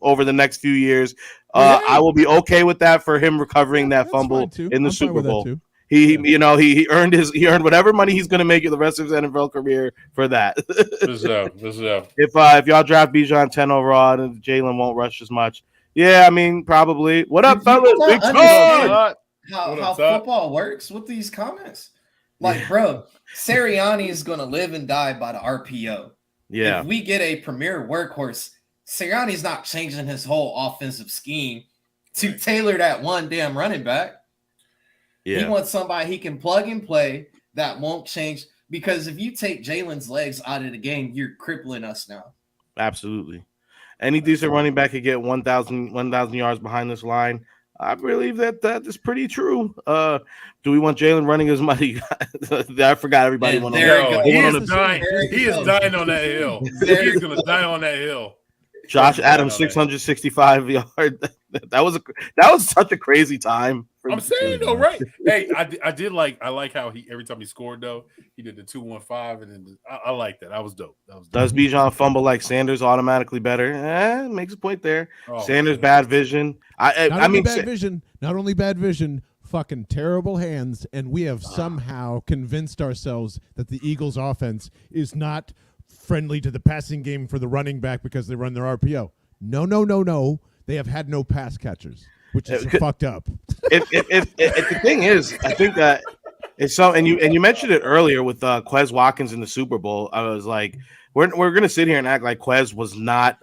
over the next few years, I will be okay with that for him recovering that fumble in the Super Bowl. He earned whatever money he's going to make the rest of his NFL career for that. If y'all draft Bijan 10 overall, and Jalen won't rush as much. Yeah, I mean, probably. What up, fellas? Big how football works with these comments. Like, bro, Sirianni is going to live and die by the RPO. Yeah. If we get a premier workhorse, Sirianni's not changing his whole offensive scheme to tailor that one damn running back. Yeah. He wants somebody he can plug and play that won't change. Because if you take Jalen's legs out of the game, you're crippling us now. Absolutely. Any decent running back could get 1,000 yards behind this line. I believe that is pretty true. Do we want Jalen running as much? I forgot everybody went on that. He is dying on that hill. He's going to die on that hill. Josh Adams, 665 yards. That was such a crazy time. I'm saying though, right? Hey, I like how he every time he scored though, he did the 2-1-5, and then I like that. That was dope. Does Bijan fumble like Sanders automatically better? Makes a point there. Sanders bad vision. Not only bad vision, fucking terrible hands, and we have somehow convinced ourselves that the Eagles offense is not friendly to the passing game for the running back because they run their RPO. No. They have had no pass catchers, which is fucked up. If the thing is, I think that it's so. And you mentioned it earlier with Quez Watkins in the Super Bowl. I was like, we're gonna sit here and act like Quez was not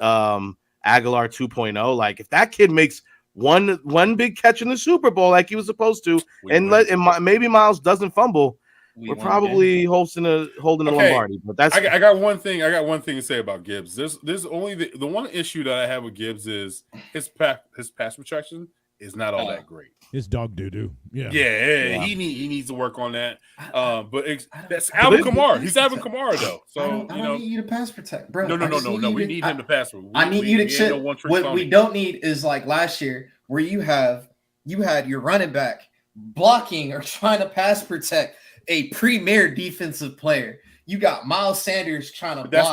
Aguilar 2.0. Like if that kid makes one big catch in the Super Bowl like he was supposed to, maybe Miles doesn't fumble. we're probably holding the Lombardi. But that's I got one thing. I got one thing to say about Gibbs. There's only the one issue that I have with Gibbs is his pass protection is not all that great. His dog doo-doo. Yeah. He needs to work on that. But that's Alvin Kamara. He's Alvin Kamara though. So I don't need you to pass protect, bro. No. We need him to pass. I need you to chip. What we don't need is like last year where you had your running back blocking or trying to pass protect a premier defensive player. You got Miles Sanders trying to block. That's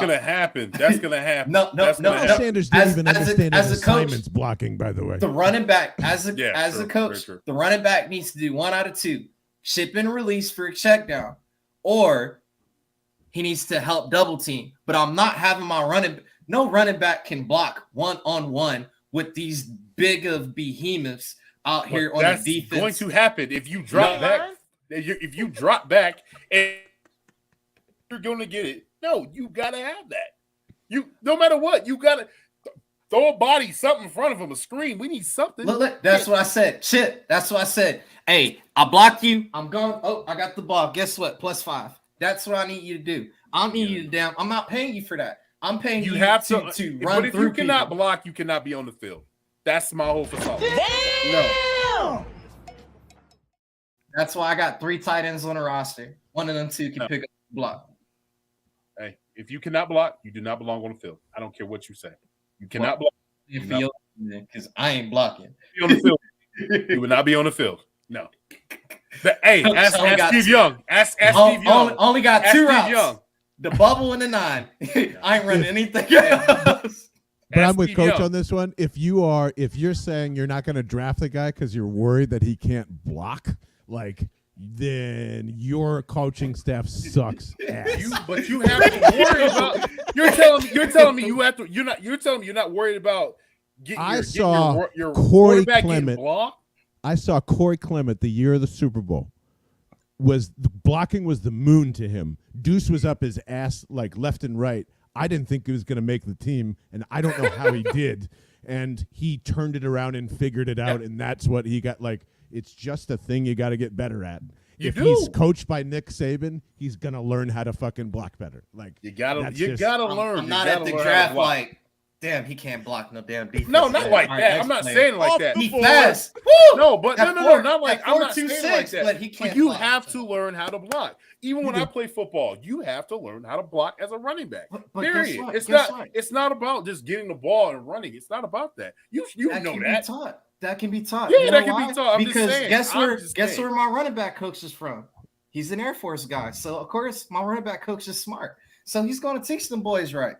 gonna happen. No. Miles Sanders didn't even understand his assignments blocking, by the way. The running back, as a coach, the running back needs to do one out of two: chip and release for a check down, or he needs to help double team. But I'm not having my no running back can block 1-on-1 with these big of behemoths out here on the defense. That's going to happen if you drop back. If you drop back and you're going to get it. No, you got to have that. No matter what, you got to throw a body, something in front of him, a screen. We need something. Look, that's what I said. Chip, that's what I said. Hey, I blocked you. I'm gone. Oh, I got the ball. Guess what? +5. That's what I need you to do. I need you to I'm not paying you for that. I'm paying you to run through. But if you cannot block, you cannot be on the field. That's my whole facade. No. That's why I got 3 tight ends on the roster. One of them 2 can pick up the block. Hey, if you cannot block, you do not belong on the field. I don't care what you say. You cannot block. Because I ain't blocking. Be on the field. You would not be on the field. No. Ask Steve Young. Ask Steve Young. Only got 2 routes. Young. The bubble and the 9. I ain't running anything else. But I'm with Coach on this one. If you're saying you're not going to draft the guy because you're worried that he can't block, then your coaching staff sucks ass. But you have to worry about. You're telling me you have to. You're telling me you're not worried about getting your Corey quarterback Clement. getting blocked. I saw Corey Clement the year of the Super Bowl. The blocking was the moon to him. Deuce was up his ass left and right. I didn't think he was going to make the team, and I don't know how he did. And he turned it around and figured it out, and that's what he got. It's just a thing you got to get better at. If he's coached by Nick Saban, he's going to learn how to fucking block better. You got to learn. I'm not at the draft damn, he can't block no damn defense. No, not like that. I'm not saying like that. He fast. No, but no, not like I'm not saying like that. But he can't. You have to learn how to block. Even when I play football, you have to learn how to block as a running back. Period. It's not about just getting the ball and running. It's not about that. You know that. That can be taught. Yeah, that can be taught. Because guess where my running back coach is from? He's an Air Force guy. So of course my running back coach is smart. So he's going to teach them boys right.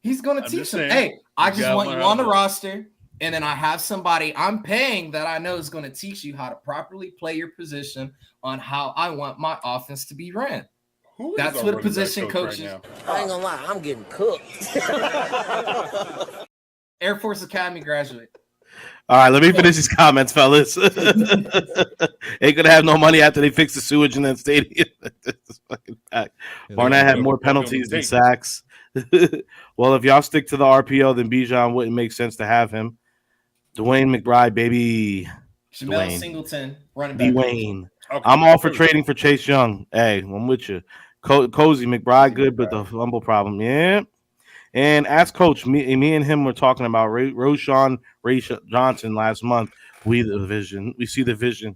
He's going to teach them. Hey, I just want you on the roster, and then I have somebody I'm paying that I know is going to teach you how to properly play your position on how I want my offense to be ran. That's what a position coach is. I ain't gonna lie, I'm getting cooked. Air Force Academy graduate. All right, let me finish these comments, fellas. Ain't gonna have no money after they fix the sewage in that stadium. Barnett had more penalties than sacks. Well, if y'all stick to the RPO, then B-JAWN wouldn't make sense to have him. Dwayne McBride, baby. Jamel Singleton, running back. Dwayne. Okay. I'm all for trading for Chase Young. Hey, I'm with you. Cozy McBride, good, but the fumble problem. Yeah. And ask Coach, me and him were talking about Roshan Johnson last month. We see the vision.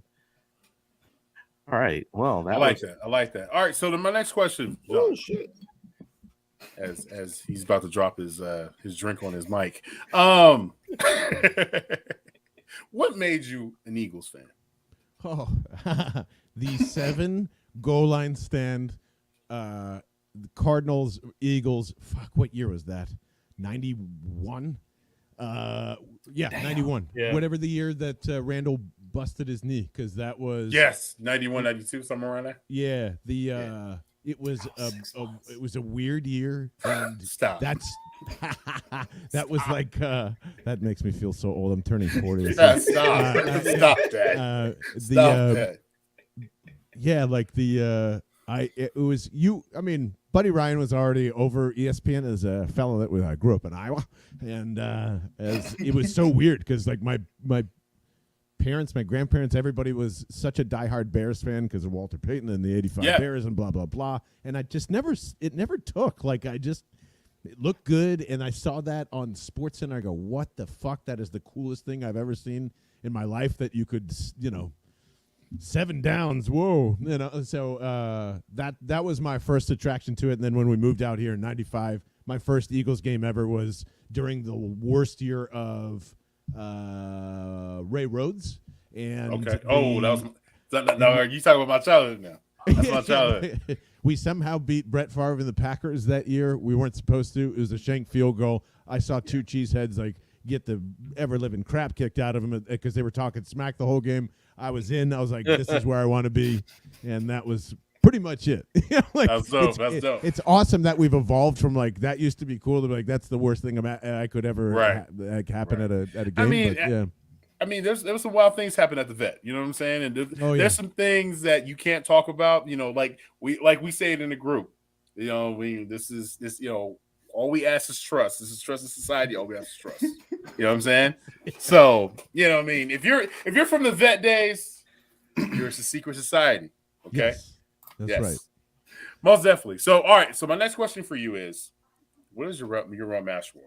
All right. Well, I like that. All right. So my next question. Oh shit. As he's about to drop his drink on his mic. What made you an Eagles fan? Oh, the 7 goal line stand, the Cardinals, Eagles. Fuck, what year was that? 91? Yeah, damn. 91. Yeah. Whatever the year that Randall busted his knee, because that was 91, 92, somewhere around there. Yeah, it was a weird year, and Stop. That was that makes me feel so old. I'm turning 40. Stop that. Yeah, it was you. I mean, Buddy Ryan was already over ESPN as a fellow that I grew up in Iowa, and it was so weird because my parents, my grandparents, everybody was such a diehard Bears fan because of Walter Payton and the '85 Bears and blah blah blah. And I just never took. Like it looked good, and I saw that on SportsCenter. I go, what the fuck? That is the coolest thing I've ever seen in my life. That you could, 7 downs. Whoa, So that was my first attraction to it. And then when we moved out here in '95, my first Eagles game ever was during the worst year of Ray Rhodes. And okay. No, you talking about my childhood now? That's my childhood. We somehow beat Brett Favre and the Packers that year. We weren't supposed to. It was a shank field goal. I saw two cheeseheads get the ever-living crap kicked out of them because they were talking smack the whole game. I was in. I was like, this is where I want to be. And that was pretty much it. That's dope. That's dope. It's awesome that we've evolved from that used to be cool to be that's the worst thing I could ever happen at a game. I mean, there was some wild things happen at the vet. You know what I'm saying? And there's some things that you can't talk about. Like we say it in the group. All we ask is trust. This is trust in society. All we ask is trust. You know what I'm saying? So what I mean. If you're from the vet days, you're a secret society. Okay, that's right. Most definitely. So all right. So my next question for you is, what is your run match for?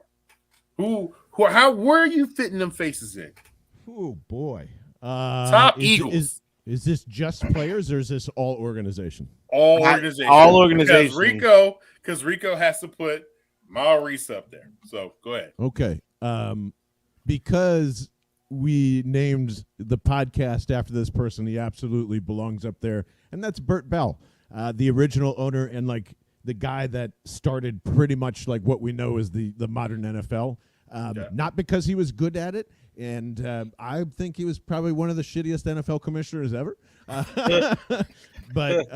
Where are you fitting them faces in? Oh boy! Top Eagles. Is this just players or is this all organization? All organization. All organization. Because Rico has to put Maurice up there. So go ahead. Okay. Because we named the podcast after this person, he absolutely belongs up there, and that's Bert Bell, the original owner and the guy that started pretty much what we know as the modern NFL. Not because he was good at it. And I think he was probably one of the shittiest NFL commissioners ever. But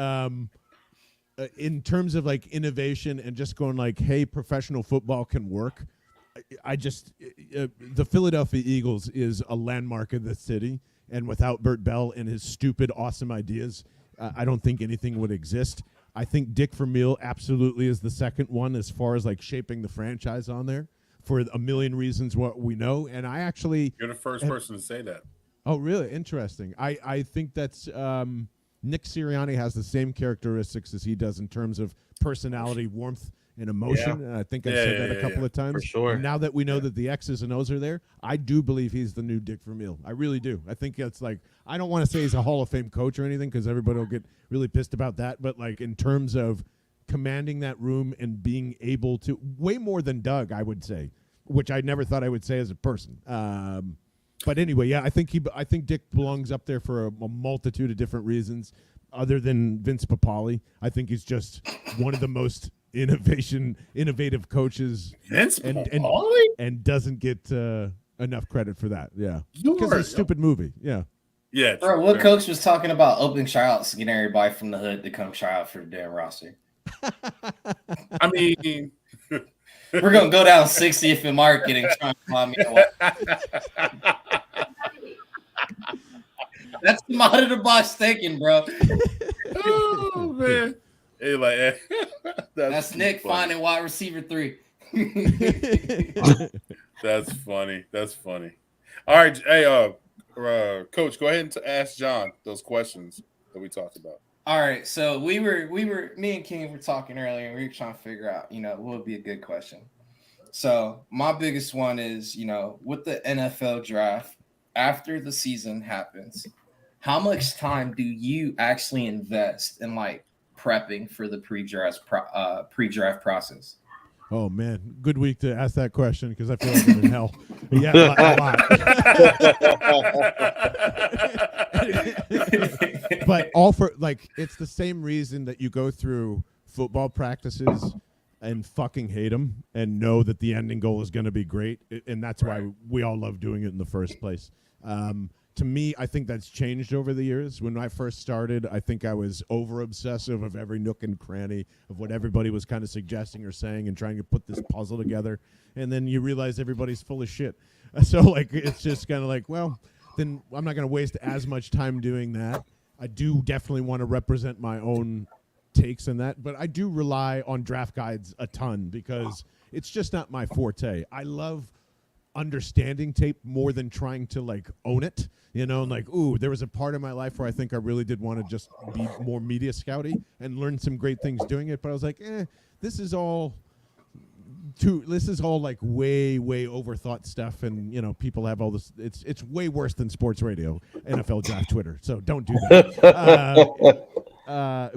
in terms of innovation and just going hey, professional football can work, the Philadelphia Eagles is a landmark of the city. And without Bert Bell and his stupid, awesome ideas, I don't think anything would exist. I think Dick Vermeil absolutely is the second one as far as shaping the franchise on there. For a million reasons, what we know, and I actually you're the first person to say that. Oh, really? Interesting. I think that's Nick Sirianni has the same characteristics as he does in terms of personality, warmth, and emotion. And I think I've said that a couple of times. For sure. And now that we know that the X's and O's are there, I do believe he's the new Dick Vermeil. I really do. I think it's I don't want to say he's a Hall of Fame coach or anything because everybody will get really pissed about that. But in terms of commanding that room and being able to way more than Doug, I would say, which I never thought I would say as a person. But anyway, I think Dick belongs up there for a multitude of different reasons other than Vince Papale. I think he's just one of the most innovative coaches. Vince Papale? And doesn't get enough credit for that. Yeah. Because of a stupid movie. Yeah. Yeah. Bro, what coach was talking about opening tryouts, getting everybody from the hood to come try out for the damn roster? I mean, we're gonna go down 60th in Market and try and find me. That's the out of the box thinking, bro. Oh man, hey, that's Nick finding wide receiver 3. That's funny. That's funny. All right, hey, Coach, go ahead and ask John those questions that we talked about. All right, so me and King were talking earlier, and we were trying to figure out, what would be a good question. So my biggest one is, with the NFL draft, after the season happens, how much time do you actually invest in prepping for the pre-draft process? Oh man, good week to ask that question because I feel like I'm in hell. Yeah, a lot. But all for it's the same reason that you go through football practices and fucking hate them and know that the ending goal is going to be great, and that's why we all love doing it in the first place. To me, I think that's changed over the years. When I first started, I think I was over-obsessive of every nook and cranny of what everybody was kind of suggesting or saying and trying to put this puzzle together. And then you realize everybody's full of shit. So, it's just kind of well, then I'm not going to waste as much time doing that. I do definitely want to represent my own takes in that, but I do rely on draft guides a ton because it's just not my forte. I love understanding tape more than trying to like own it, you know, and like, ooh, there was a part of my life where I think I really did want to just be more media scouty and learn some great things doing it. But I was like, this is all like way overthought stuff, and you know, people have all this. It's way worse than sports radio, NFL draft Twitter. So don't do that.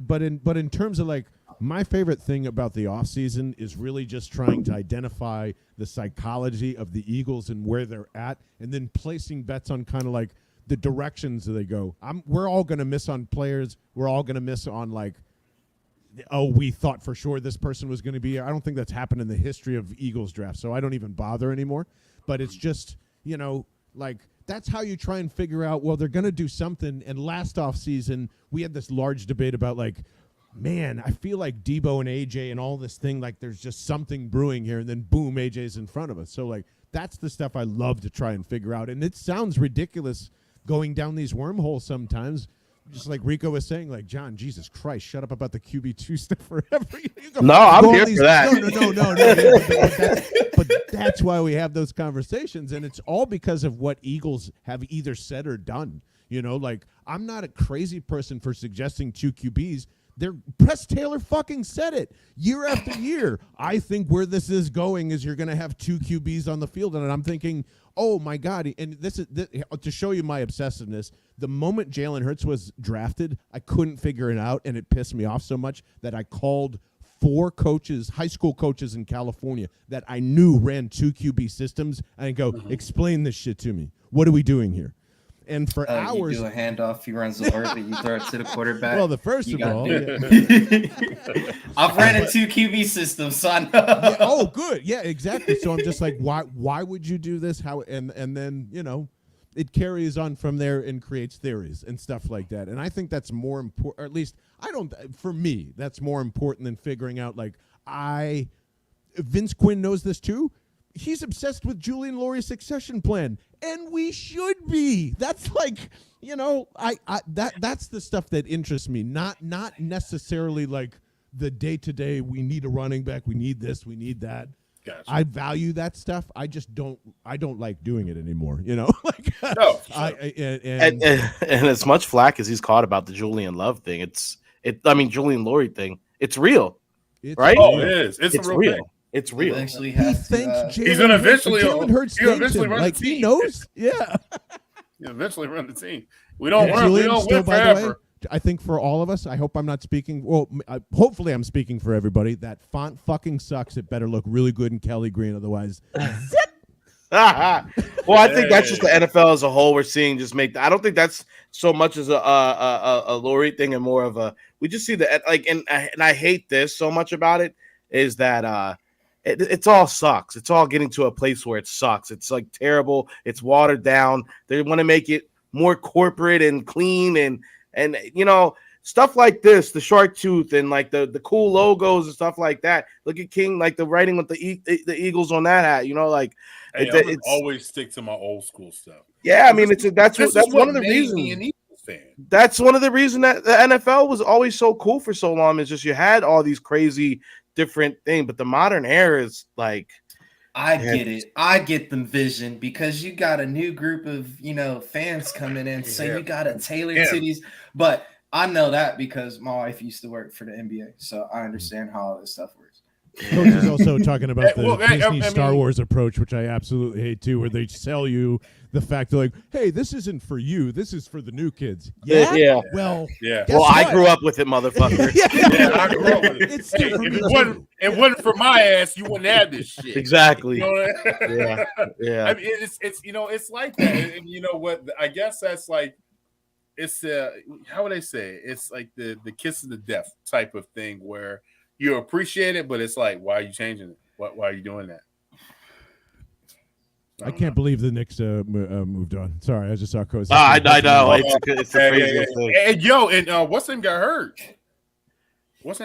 But in terms of like, my favorite thing about the offseason is really just trying to identify the psychology of the Eagles and where they're at, and then placing bets on kind of like the directions that they go. We're all going to miss on players. We're all going to miss on like, oh, we thought for sure this person was going to be here. I don't think that's happened in the history of Eagles draft, so I don't even bother anymore. But it's just, you know, like that's how you try and figure out, well, they're going to do something. And last offseason, we had this large debate about like, man, I feel like Debo and AJ and all this thing, like there's just something brewing here, and then boom, AJ's in front of us. So like that's the stuff I love to try and figure out. And it sounds ridiculous going down these wormholes sometimes, just like Rico was saying, like, John, Jesus Christ, shut up about the QB2 stuff forever. No, I'm here for that. No. But that's why we have those conversations, and it's all because of what Eagles have either said or done. You know, like, I'm not a crazy person for suggesting 2 QBs. Press Taylor fucking said it year after year. I think where this is going is you're going to have 2 QBs on the field, and I'm thinking, oh my God! And this to show you my obsessiveness. The moment Jalen Hurts was drafted, I couldn't figure it out, and it pissed me off so much that I called 4 coaches, high school coaches in California that I knew ran 2 QB systems, and I go, explain this shit to me. What are we doing here? And for hours, you do a handoff. He runs the orbit. You throw it to the quarterback. Well, first of all, I've ran a 2 QB system, son. Yeah, oh, good. Yeah, exactly. So I'm just like, why would you do this? How? And then, you know, it carries on from there and creates theories and stuff like that. And I think that's more important, or at least for me, that's more important than figuring out like Vince Quinn knows this too. He's obsessed with Julian Lorie's succession plan, and we should be. That's like, you know, that's the stuff that interests me. Not necessarily like the day-to-day, we need a running back, we need this, we need that. Gotcha. I value that stuff. I just don't like doing it anymore, you know? Like, no, sure. and as much flack as he's caught about the Julian Love thing, Julian Lorie thing, it's real. Right? Oh, it is. It's a real thing. It's real. Actually, he's gonna eventually run the team. He knows. Yeah. He'll eventually run the team. We don't win forever. I think for all of us, I hope I'm not speaking. Well, hopefully I'm speaking for everybody. That font fucking sucks. It better look really good in Kelly Green. Otherwise, well, I think that's just the NFL as a whole. We're seeing just make. I don't think that's so much as a Lorie thing, and more of a. We just see the like, and I hate this so much about it is that it's all sucks. It's all getting to a place where it sucks. It's like terrible. It's watered down. They want to make it more corporate and clean and you know, stuff like this, the shark tooth and like the cool logos and stuff like that. Look at King, like the writing with the Eagles on that hat, you know, like it's always stick to my old school stuff. Yeah, I mean, that's one of the reasons. That's one of the reasons that the NFL was always so cool for so long, is just you had all these crazy different things, but the modern era is like, I get it. I get the vision because you got a new group of, you know, fans coming in. So you got to tailor to these. But I know that because my wife used to work for the NBA. So I understand how all this stuff works. Coach is also talking about the Disney Star Wars approach, which I absolutely hate too, where they sell you the fact that like, hey, this isn't for you. This is for the new kids. Yeah. Well, I grew up with it, motherfucker. I grew up with it. Hey, it wasn't for my ass, you wouldn't have this shit. Exactly. You know yeah. I mean, it's you know, it's like that, and you know what? I guess that's like, it's how would I say it? It's like the kiss of the death type of thing where you appreciate it, but it's like, why are you changing it? Why are you doing that? I can't believe the Knicks moved on. Sorry, I just saw Coach. I know. It's the craziest thing. And what's his name got hurt? What's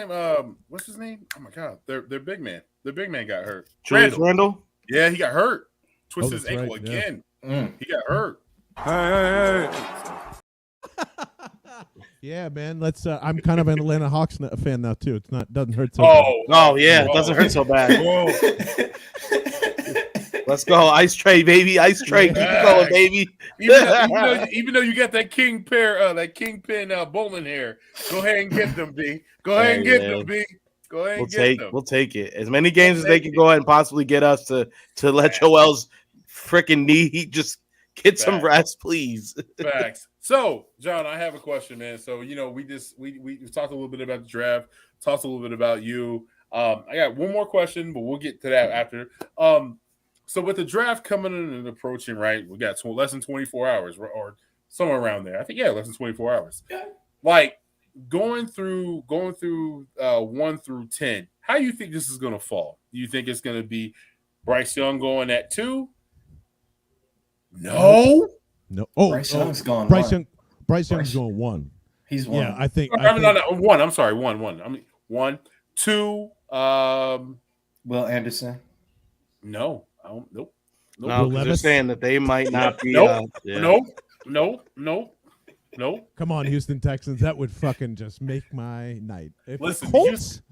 his name? Oh my God, their big man. The big man got hurt. Julius Randle? Yeah, he got hurt. Twisted his ankle again. Yeah. He got hurt. Hey. Yeah, man. Let's. I'm kind of an Atlanta Hawks fan now too. Doesn't hurt so. It doesn't hurt so bad. Let's go, Ice Tray, baby, Ice Tray, keep it going, baby. Even though you got that kingpin bowling hair, go ahead and get them, B. Go ahead and get them, B. Go ahead and get them. We'll take it. As many games as they can go ahead and possibly get us to let Joel's freaking knee just get some rest, please. Facts. So, John, I have a question, man. So, we talked a little bit about the draft, talked a little bit about you. I got one more question, but we'll get to that after. So with the draft coming in and approaching, right? We got less than 24 hours or somewhere around there. I think, less than 24 hours. Yeah. Like going through 1 through 10, how do you think this is going to fall? Do you think it's going to be Bryce Young going at 2? No. Oh, Bryce Young's gone. Bryce Young's going 1. He's 1. Yeah, I think. No, 1. I'm sorry, 1. I mean 1, 2. Will Anderson. No. Nope. No, they're saying that they might not be. No. Come on, Houston Texans. That would fucking just make my night. If Listen, Colts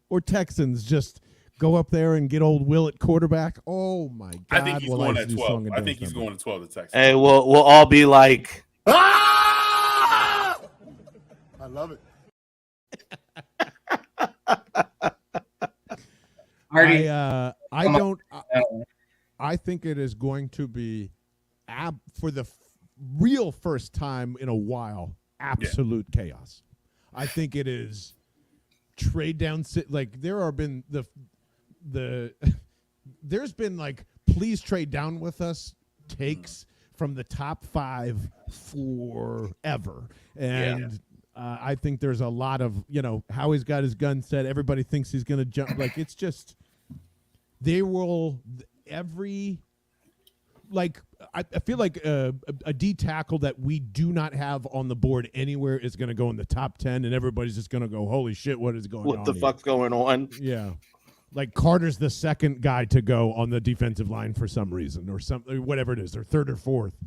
or Texans just go up there and get old Will at quarterback. Oh my God! I think he's going at 12. I think he's going to 12. The Texans. Hey, we'll all be like, I love it. I think it is going to be for the real first time in a while, absolute chaos. I think it is trade down. Like there have been there's been like, please trade down with us takes from the top 5 forever. And I think there's a lot of, Howie's got his gun set. Everybody thinks he's going to jump. Like, it's just, they will, I feel like a D tackle that we do not have on the board anywhere is going to go in the top 10, and everybody's just going to go, holy shit, what is going on? What the fuck's going on? Yeah. Like Carter's the second guy to go on the defensive line for some reason, or something, whatever it is, or third or fourth.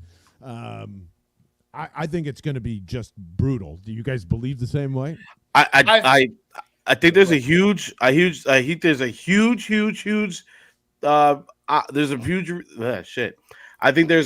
I think it's going to be just brutal. Do you guys believe the same way? I think there's a huge there's a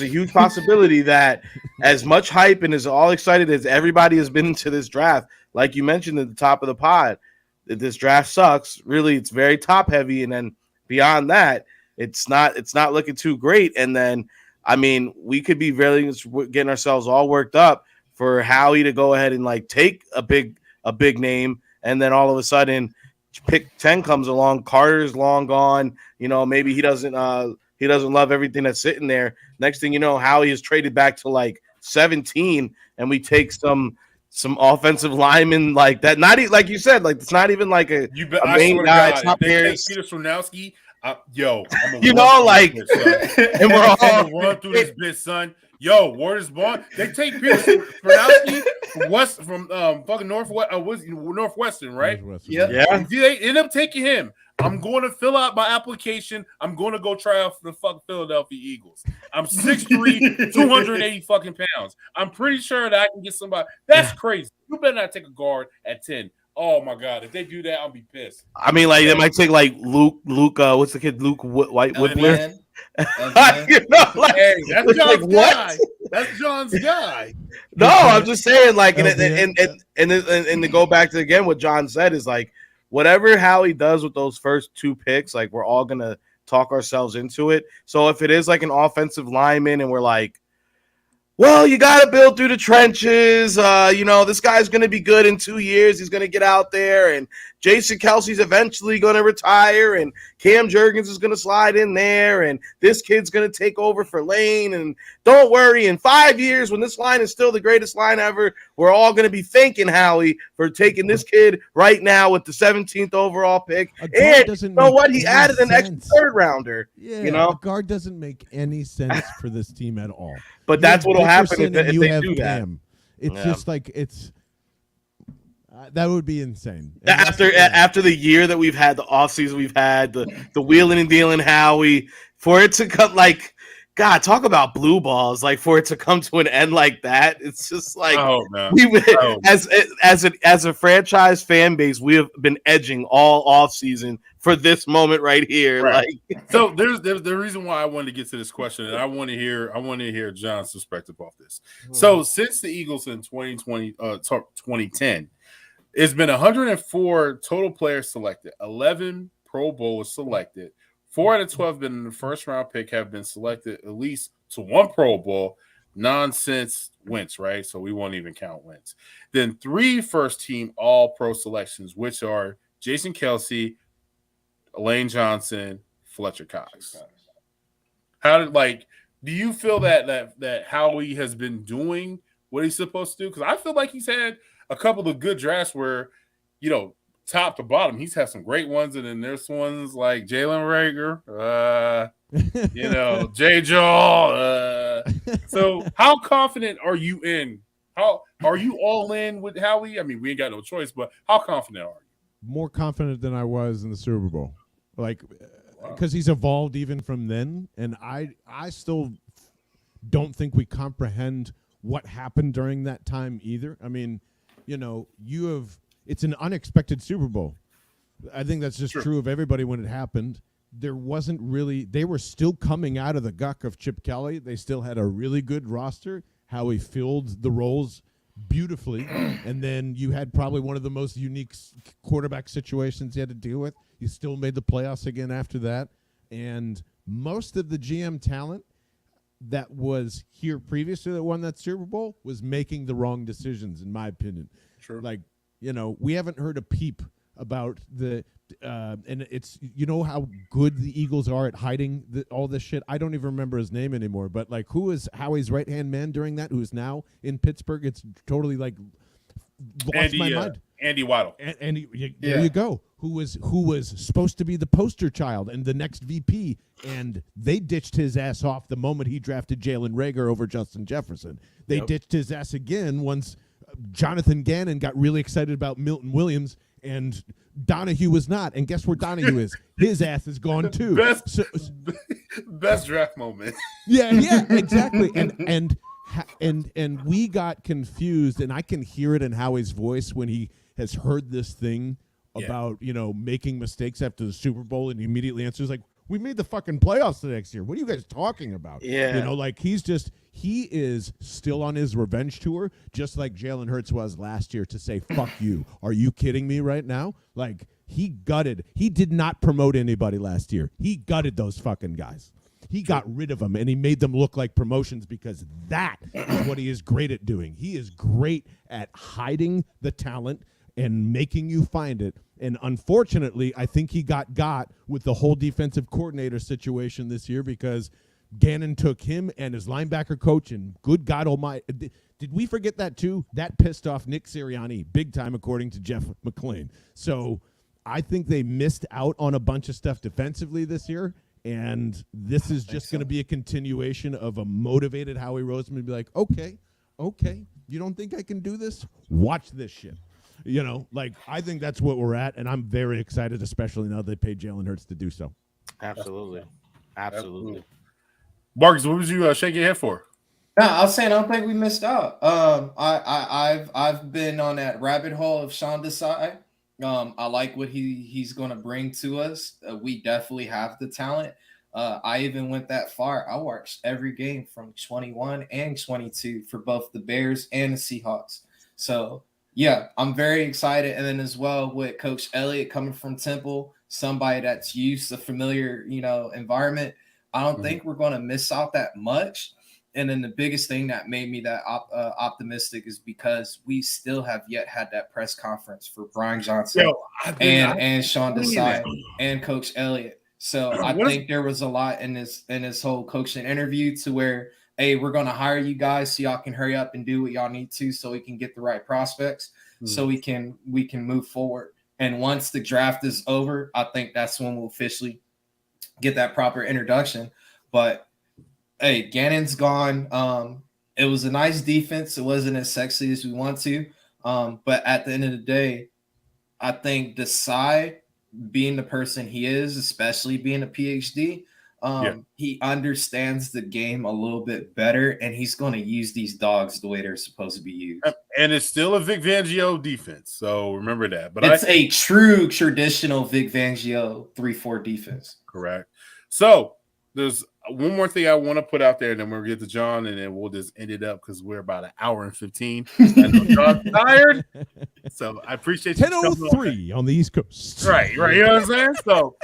huge possibility that as much hype and as all excited as everybody has been into this draft, like you mentioned at the top of the pod, that this draft sucks. Really, it's very top heavy, and then beyond that, it's not looking too great. And then, I mean, we could be really getting ourselves all worked up for Howie to go ahead and like take a big name, and then all of a sudden, pick 10 comes along. Carter's long gone. Maybe he doesn't love everything that's sitting there. Next thing you know, Howie is traded back to like 17, and we take some offensive linemen like that. Not like you said, like it's not even like a main guy. It's not Peter Strunowski. And we're all run through this bitch, son. Yo, word is born. They take Peter Strunowski from fucking Northwestern, right? Yeah. They end up taking him. I'm going to fill out my application. I'm going to go try out for the fucking Philadelphia Eagles. I'm 6'3", 280 fucking pounds. I'm pretty sure that I can get somebody. That's crazy. You better not take a guard at 10. Oh my God! If they do that, I'll be pissed. I mean, like they might take like Luke. What's the kid? Luke Whitworth. Hey, that's John's guy. That's John's guy. No, I'm just saying, like, and to go back to again what John said is like, whatever Howie does with those first 2 picks, like we're all gonna talk ourselves into it. So if it is like an offensive lineman, and we're like, well, you got to build through the trenches. This guy's going to be good in 2 years. He's going to get out there, and Jason Kelsey's eventually going to retire, and Cam Jurgens is going to slide in there, and this kid's going to take over for Lane. And don't worry, in 5 years, when this line is still the greatest line ever, we're all going to be thanking Howie for taking this kid right now with the 17th overall pick. And you know what? He added an extra 3rd rounder. Yeah, a guard doesn't make any sense for this team at all. But that's what'll happen if they do that. It's just like that would be insane. After the year that we've had, the offseason we've had, the wheeling and dealing Howie, for it to come like God, talk about blue balls. Like for it to come to an end like that, it's just like as a franchise fan base, we have been edging all off season for this moment right here. Right. Like, so there's the reason why I wanted to get to this question, and I want to hear John's perspective off this. So since the Eagles in 2010, it's been 104 total players selected, 11 Pro Bowlers selected. 4 out of 12 been in the first round pick, have been selected at least to one Pro Bowl. Nonsense Wentz, right? So we won't even count Wentz. Then 3 first team All Pro selections, which are Jason Kelce, Lane Johnson, Fletcher Cox. Do you feel that Howie has been doing what he's supposed to do? Because I feel like he's had a couple of good drafts where, top to bottom, he's had some great ones, and then there's ones like Jalen Reagor, J-Jaw. So how confident are you in? How are you all in with Howie? I mean, we ain't got no choice, but how confident are you? More confident than I was in the Super Bowl, because he's evolved even from then, and I still don't think we comprehend what happened during that time either. I mean, it's an unexpected Super Bowl. I think that's just true of everybody when it happened. They were still coming out of the guck of Chip Kelly. They still had a really good roster. Howie filled the roles beautifully. And then you had probably one of the most unique quarterback situations you had to deal with. You still made the playoffs again after that. And most of the GM talent that was here previously that won that Super Bowl was making the wrong decisions, in my opinion. Sure. We haven't heard a peep about and it's, how good the Eagles are at hiding all this shit. I don't even remember his name anymore, but who is Howie's right-hand man during that, who's now in Pittsburgh? It's totally lost my mind. Andy Waddle. There you go. Who was supposed to be the poster child and the next VP, and they ditched his ass off the moment he drafted Jalen Reagor over Justin Jefferson. They ditched his ass again once Jonathan Gannon got really excited about Milton Williams, and Donahue was not. And guess where Donahue is? His ass is gone too. Best draft moment. Yeah, exactly. And we got confused, and I can hear it in Howie's voice when he has heard this thing about making mistakes after the Super Bowl, and he immediately answers we made the fucking playoffs the next year. What are you guys talking about? Yeah. He is still on his revenge tour, just like Jalen Hurts was last year, to say, fuck you. Are you kidding me right now? He did not promote anybody last year. He gutted those fucking guys. He got rid of them, and he made them look like promotions, because that is what he is great at doing. He is great at hiding the talent and making you find it. And unfortunately, I think he got with the whole defensive coordinator situation this year, because Gannon took him and his linebacker coach, and good God almighty, did we forget that too? That pissed off Nick Sirianni big time, according to Jeff McClain. So I think they missed out on a bunch of stuff defensively this year, and this is just going to be a continuation of a motivated Howie Roseman be like, okay, you don't think I can do this? Watch this shit. I think that's what we're at, and I'm very excited, especially now they paid Jalen Hurts to do so. Absolutely. Marcus, what was you shaking your head for? No, I was saying I don't think we missed out. I've been on that rabbit hole of Sean Desai. I like what he's going to bring to us. We definitely have the talent. I even went that far. I watched every game from 21 and 22 for both the Bears and the Seahawks. So yeah, I'm very excited. And then as well with Coach Elliott coming from Temple, somebody that's used to familiar, environment. I don't think we're going to miss out that much. And then the biggest thing that made me that optimistic is because we still have yet had that press conference for Brian Johnson and Sean Desai and Coach Elliott. So I think there was a lot in this whole coaching interview to where, hey, we're going to hire you guys so y'all can hurry up and do what y'all need to so we can get the right prospects so we can move forward. And once the draft is over, I think that's when we'll officially get that proper introduction. But hey, Gannon's gone. It was a nice defense. It wasn't as sexy as we want to. But at the end of the day, I think Desai, being the person he is, especially being a PhD, He understands the game a little bit better, and he's going to use these dogs the way they're supposed to be used. And it's still a Vic Fangio defense, so remember that. But it's a true traditional Vic Fangio 3-4 defense. Correct. So there's one more thing I want to put out there, and then we'll get to John, and then we'll just end it up because we're about an hour and 15. I know John's tired, so I appreciate you. 10:03 on the East Coast. Right. You know what I'm saying? So,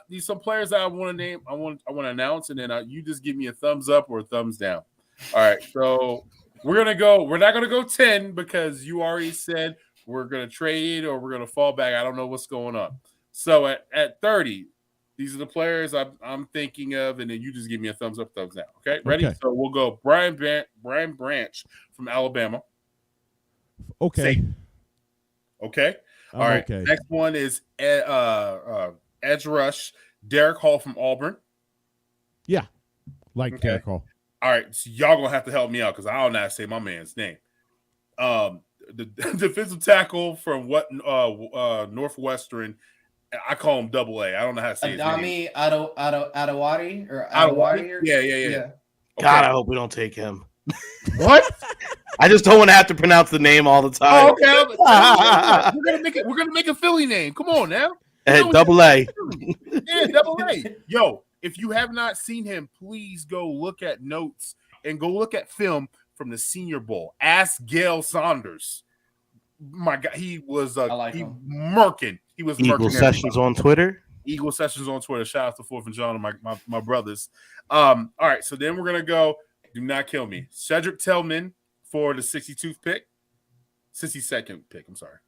these some players that I want to name. I want to announce, and then you just give me a thumbs up or a thumbs down. All right. So we're not gonna go 10 because you already said we're gonna trade or we're gonna fall back. I don't know what's going on. So at 30. These are the players I'm thinking of, and then you just give me a thumbs up, thumbs down. Okay, ready? Okay. So we'll go Brian Branch from Alabama. Okay. Safe. Okay. All right. Okay. Next one is edge rush, Derek Hall from Auburn. Yeah, Derek Hall. All right, so y'all gonna have to help me out because I don't know how to say my man's name. The defensive tackle from Northwestern. I call him Double A. I don't know how to say his name. Adewari or Adewari? Yeah. Okay. God, I hope we don't take him. What? I just don't want to have to pronounce the name all the time. Oh, okay. We're gonna make a Philly name. Come on now. Double A. Yeah, Double A. Yo, if you have not seen him, please go look at notes and go look at film from the Senior Bowl. Ask Gail Saunders. My God, he was murking. He was Eagle Sessions on Twitter. Eagle Sessions on Twitter. Shout out to Fourth and John and my brothers. All right, so then we're gonna go. Do not kill me. Cedric Tillman for the 62th pick, 62nd pick. I'm sorry.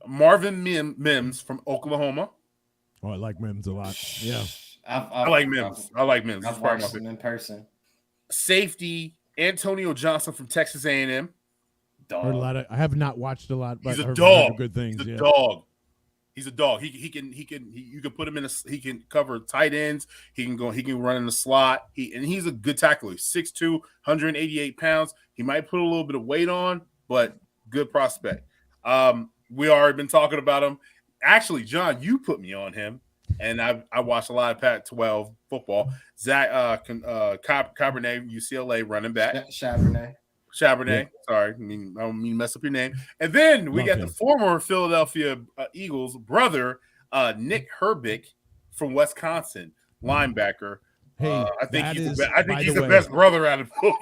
Marvin Mims from Oklahoma. Oh, I like Mims a lot. Yeah, I like Mims. I like Mims. I've watched him in person. Safety Antonio Johnson from Texas A&M. Heard a lot of, I have not watched a lot, but he's a heard dog. Good things. He's a dog. He's a dog. You can put him in he can cover tight ends. He can run in the slot. He's a good tackler. 6'2", 188 pounds. He might put a little bit of weight on, but good prospect. We already been talking about him. Actually, John, you put me on him, and I watched a lot of Pac-12 football. Zach Cabernet, UCLA running back. Charbonnet. Yeah. Sorry, I don't mean to mess up your name. And then we got the former Philadelphia Eagles brother, Nick Herbig from Wisconsin, linebacker. Hey, I think he's the best brother out of both.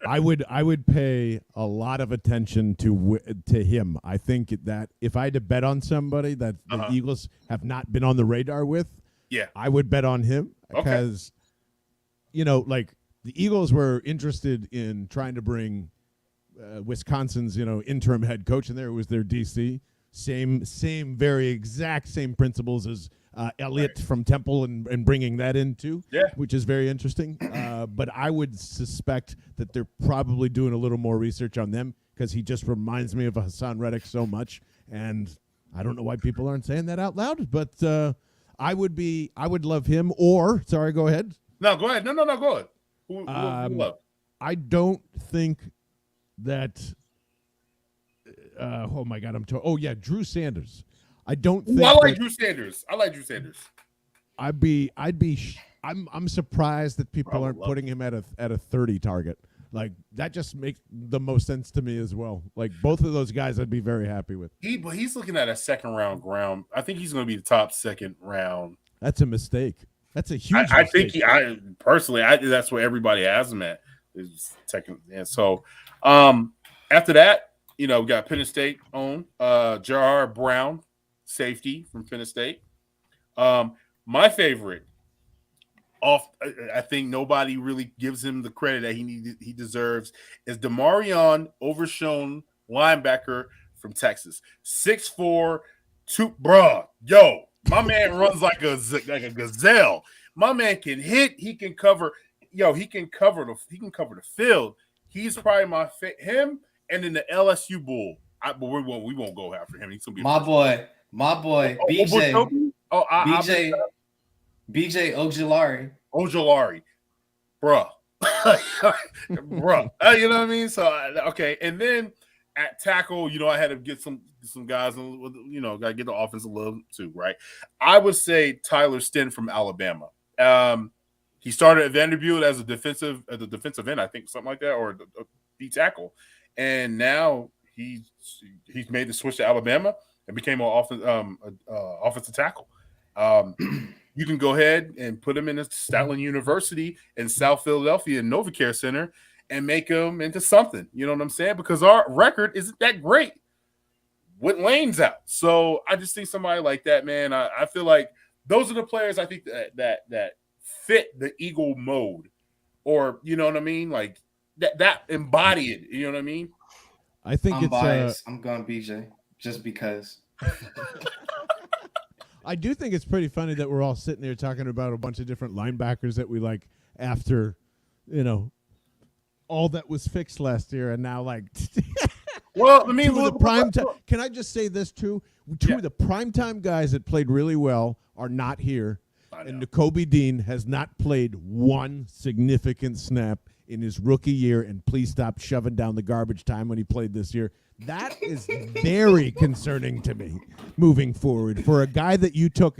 I would pay a lot of attention to him. I think that if I had to bet on somebody that the Eagles have not been on the radar with, I would bet on him because, the Eagles were interested in trying to bring Wisconsin's, interim head coach in there. It was their DC. Same, very exact same principles as Elliott from Temple and bringing that in too, which is very interesting. But I would suspect that they're probably doing a little more research on them because he just reminds me of Hassan Reddick so much. And I don't know why people aren't saying that out loud, but I would love him sorry, go ahead. No, go ahead. No, go ahead. Who love? I don't think that. Oh my God! Drew Sanders. I don't think. I like Drew Sanders. I'm surprised that people aren't putting him at a 30 target. Like that just makes the most sense to me as well. Like both of those guys, I'd be very happy with. But he's looking at a second round ground. I think he's going to be the top second round. That's a mistake. That's a huge. I think personally, that's where everybody has him at. Is second, and so after that, we got Penn State own J.R. Brown, safety from Penn State. My favorite, I think nobody really gives him the credit that he deserves, is Demarion Overshown, linebacker from Texas, 6'4", yo. My man runs like a gazelle. My man can hit. He can cover. He can cover the field. He's probably him, and then the LSU bull. But we won't go after him. He's gonna be my boy, BJ. BJ Ojulari, bruh. You know what I mean? So okay, and then at tackle, I had to get some guys, got to get the offense a little too, right? I would say Tyler Stin from Alabama. He started at Vanderbilt as a defensive end, I think, something like that, or a D tackle, and now he's made the switch to Alabama and became an offensive tackle. You can go ahead and put him in Statler University in South Philadelphia in NovaCare Center and make him into something. You know what I'm saying? Because our record isn't that great with lanes out. So I just think somebody like that, man, I feel like those are the players I think that fit the Eagle mode, or you know what I mean? Like that embody it. You know what I mean? I think I'm it's biased. I'm going BJ just because. I do think it's pretty funny that we're all sitting there talking about a bunch of different linebackers that we like after, all that was fixed last year, and now like. Well, I mean, two of the prime time. Can I just say this too? Two of the primetime guys that played really well are not here, and Nakobe Dean has not played one significant snap in his rookie year. And please stop shoving down the garbage time when he played this year. That is very concerning to me moving forward for a guy that you took,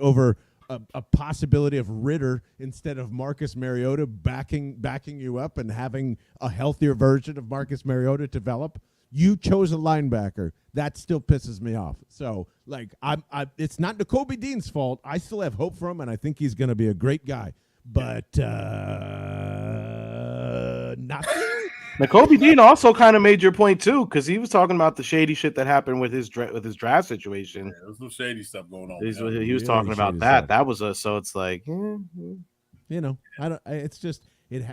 over a possibility of Ritter instead of Marcus Mariota backing you up and having a healthier version of Marcus Mariota develop. You chose a linebacker. That still pisses me off. So, it's not Nakobe Dean's fault. I still have hope for him, and I think he's going to be a great guy. But nothing. Nakobe Dean also kind of made your point too, because he was talking about the shady shit that happened with his draft situation. Yeah, there's some shady stuff going on. He was talking about that. That was so it's like, I don't. It's just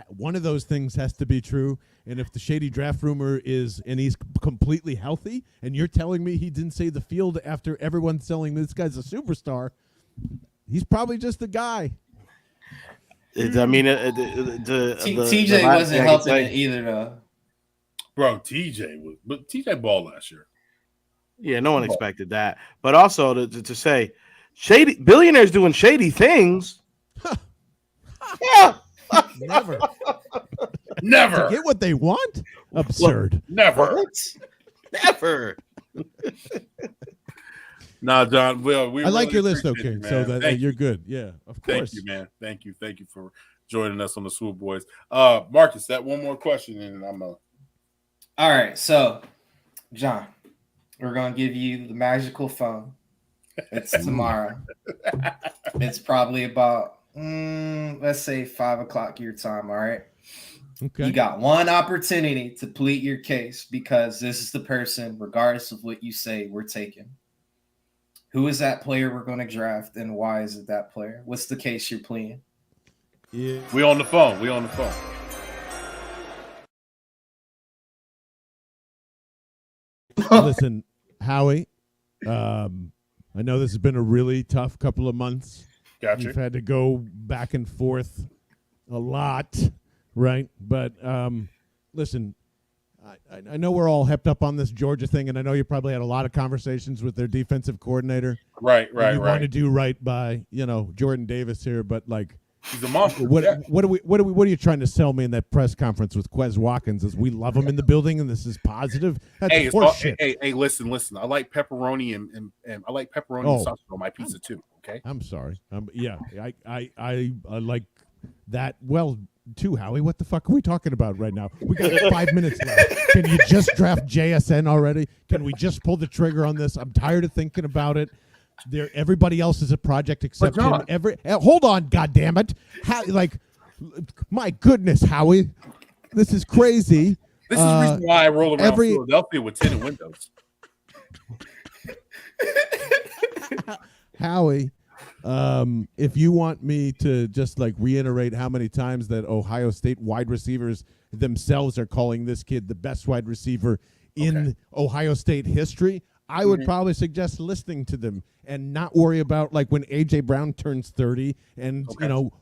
one of those things has to be true. And if the shady draft rumor is, and he's completely healthy, and you're telling me he didn't say the field after everyone's selling this guy's a superstar, he's probably just the guy. TJ wasn't helping it either, though. Bro, TJ balled last year. Yeah, no one expected that. But also to say, shady billionaires doing shady things. Yeah, never. To get what they want. Absurd. Never. Never. Nah, John. Well, I like your list, though, King. So that you're good. Yeah, of course. Thank you, man. Thank you for joining us on the Swoop Boys. Marcus, that one more question, and I'm All right, so John, we're gonna give you the magical phone. It's tomorrow. It's probably about let's say 5:00 your time. All right. Okay. You got one opportunity to plead your case because this is the person, regardless of what you say, we're taking. Who is that player we're going to draft, and why is it that player? What's the case you're pleading? Yeah. We on the phone. Listen, Howie, I know this has been a really tough couple of months. Gotcha. You've had to go back and forth a lot, right? But listen, I know we're all hepped up on this Georgia thing, and I know you probably had a lot of conversations with their defensive coordinator. Right. You want to do right by, Jordan Davis here, but he's a monster. What are you trying to sell me in that press conference with Quez Watkins? Is we love him in the building and this is positive? That's horseshit. Hey, listen. I like pepperoni and I like pepperoni and sausage on my pizza too. Okay. I'm sorry. I like that. Well, too, Howie. What the fuck are we talking about right now? We got 5 minutes left. Can you just draft JSN already? Can we just pull the trigger on this? I'm tired of thinking about it. Everybody else is a project except him. Hold on, goddammit. My goodness, Howie. This is crazy. This is the reason why I roll around Philadelphia with tinted windows. Howie, if you want me to just reiterate how many times that Ohio State wide receivers themselves are calling this kid the best wide receiver in Ohio State history, I would probably suggest listening to them and not worry about like when AJ Brown turns 30 and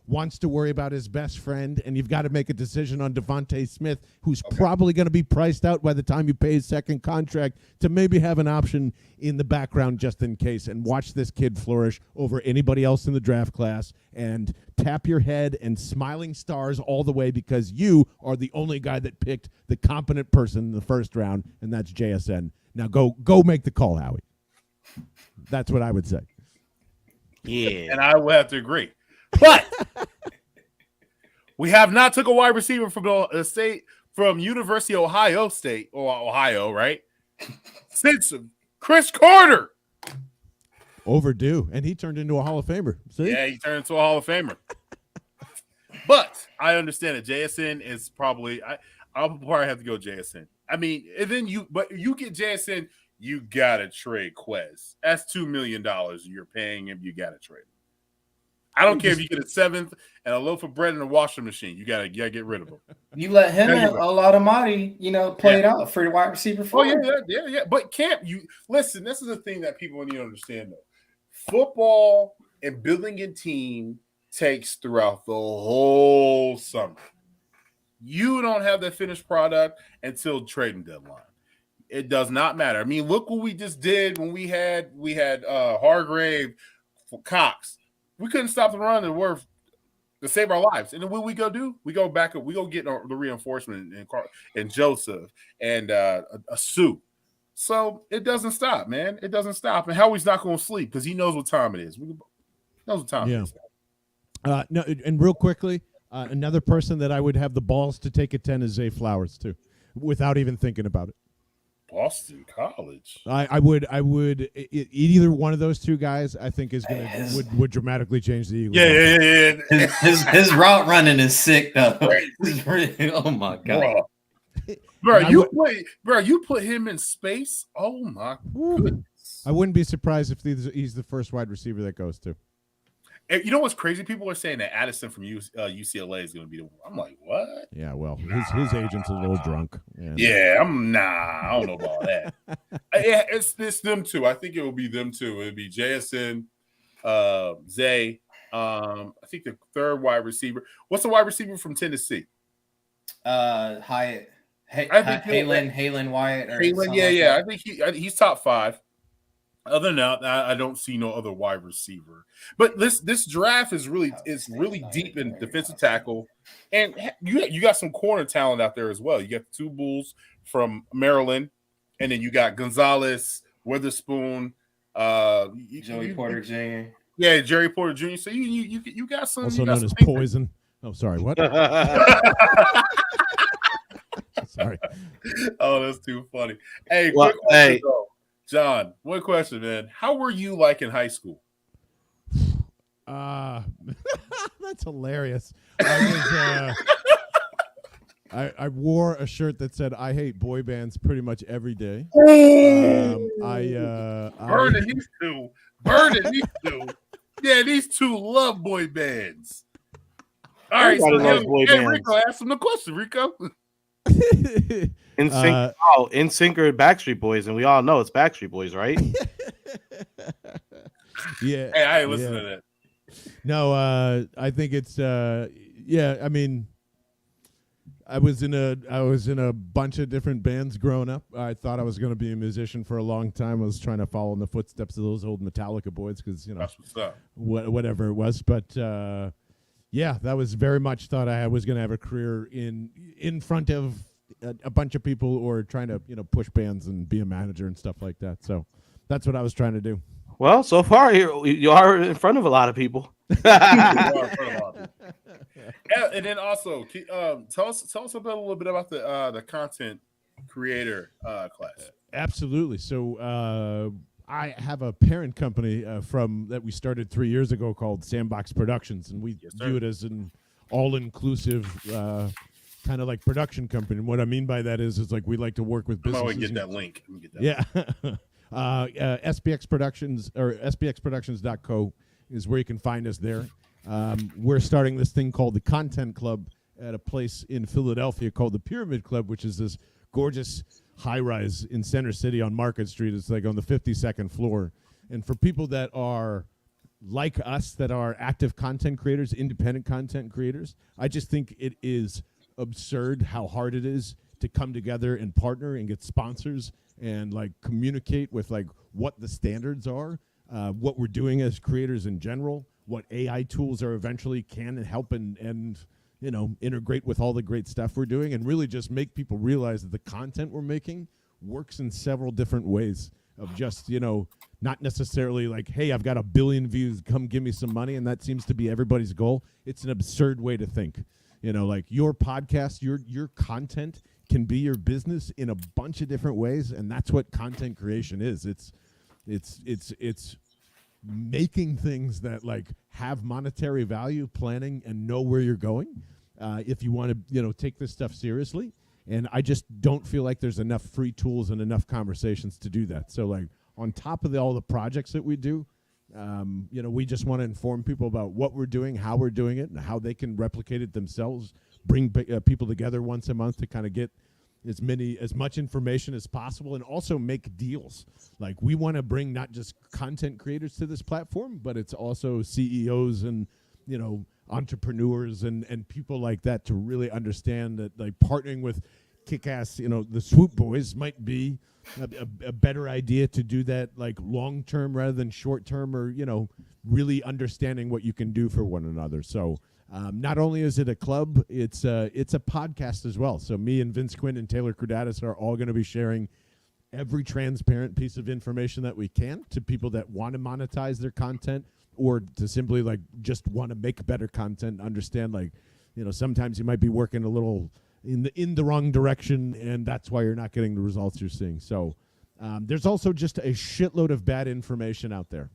wants to worry about his best friend, and you've got to make a decision on Devontae Smith, who's probably going to be priced out by the time you pay his second contract, to maybe have an option in the background just in case, and watch this kid flourish over anybody else in the draft class, and tap your head and smiling stars all the way, because you are the only guy that picked the competent person in the first round, and that's JSN. Now go make the call, Howie. That's what I would say. Yeah. And I would have to agree. But we have not took a wide receiver from the state, from University of Ohio State, or Ohio, right? Since Chris Carter. Overdue. And he turned into a Hall of Famer. See? Yeah, he turned into a Hall of Famer. But I understand that JSN is probably I'll probably have to go JSN. I mean, and then you get JSN, you gotta trade Quez. That's $2 million you're paying him. You gotta trade him. I don't care if you get a seventh and a loaf of bread in a washing machine. You gotta get rid of him. You let him and a lot of money, play it out for the wide receiver. Yeah. But you listen. This is the thing that people need to understand, though. Football and building a team takes throughout the whole summer. You don't have the finished product until trading deadline. It does not matter. I mean, look what we just did when we had Hargrave for Cox. We couldn't stop the run to save our lives. And then what we go do? We go back up. We go get the reinforcement and Joseph and a Sue. So it doesn't stop, man. It doesn't stop. And Howie's not going to sleep because he knows what time it is. He knows what time it is. No, and real quickly, another person that I would have the balls to take at 10 is Zay Flowers too, without even thinking about it. Boston College. I would either one of those two guys I think is would dramatically change the Eagles. Yeah. His route running is sick though. Oh my god. You put him in space. Oh my goodness. I wouldn't be surprised if he's the first wide receiver that goes to. And you know what's crazy? People are saying that Addison from UCLA is going to be the one. I'm like, what? Yeah, well, his agent's a little drunk. Yeah, I don't know about that. It's them two. I think it will be them two. It'll be JSN, Zay. I think the third wide receiver. What's the wide receiver from Tennessee? Hyatt. Halen Wyatt. I think he's top 5. Other than that, I don't see no other wide receiver. But this draft is really deep in defensive tackle, and you got some corner talent out there as well. You got the 2 Bulls from Maryland, and then you got Gonzalez, Witherspoon, Joey Porter Jr. Yeah, Jerry Porter Jr. So you got some also known as Poison. Oh, sorry, what? Sorry. Oh, that's too funny. Hey, John, one question, man. How were you like in high school? That's hilarious. I wore a shirt that said "I hate boy bands" pretty much every day. Burning these two. Yeah, these two love boy bands. All right, Rico, ask him the question, Rico. NSYNC or Backstreet Boys, and we all know it's Backstreet Boys, right? Yeah. Hey, I ain't listen to that. No, I think it's I mean, I was in a bunch of different bands growing up. I thought I was going to be a musician for a long time. I was trying to follow in the footsteps of those old Metallica boys because that's what's up. Whatever it was, but that was very much thought I was going to have a career in front of a bunch of people or trying to push bands and be a manager and stuff like that. So that's what I was trying to do. Well, so far you are in front of a lot of people. And then also, tell us a little bit about the content creator class. Absolutely. So I have a parent company that we started 3 years ago called Sandbox Productions, and we view it as an all-inclusive kind of like production company. And what I mean by that is like we like to work with businesses. I'm going to get that link. SBX Productions or sbxproductions.co is where you can find us there. We're starting this thing called the Content Club at a place in Philadelphia called the Pyramid Club, which is this gorgeous high-rise in Center City on Market Street. It's like on the 52nd floor. And for people that are like us, that are active content creators, independent content creators, I just think it is absurd how hard it is to come together and partner and get sponsors and like communicate with like what the standards are, what we're doing as creators in general, what AI tools are eventually can help and you know, integrate with all the great stuff we're doing, and really just make people realize that the content we're making works in several different ways of just, you know, not necessarily like, hey, I've got 1 billion views, come give me some money, and that seems to be everybody's goal. It's an absurd way to think. You know, like your podcast, your content can be your business in a bunch of different ways, and that's what content creation is. It's making things that like have monetary value, planning, and know where you're going. If you want to, you know, take this stuff seriously. And I just don't feel like there's enough free tools and enough conversations to do that. So like on top of all the projects that we do, you know, we just want to inform people about what we're doing, how we're doing it, and how they can replicate it themselves, bring people together once a month to kind of get as much information as possible, and also make deals. Like we want to bring not just content creators to this platform, but it's also CEOs and, you know, entrepreneurs and people like that to really understand that like partnering with kick-ass, you know, the Swoop Boys might be a better idea to do that like long-term rather than short-term, or, you know, really understanding what you can do for one another. So not only is it a club, it's a podcast as well. So me and Vince Quinn and Taylor Crudatis are all going to be sharing every transparent piece of information that we can to people that want to monetize their content, or to simply like just want to make better content, understand like, you know, sometimes you might be working a little in the wrong direction, and that's why you're not getting the results you're seeing. So there's also just a shitload of bad information out there.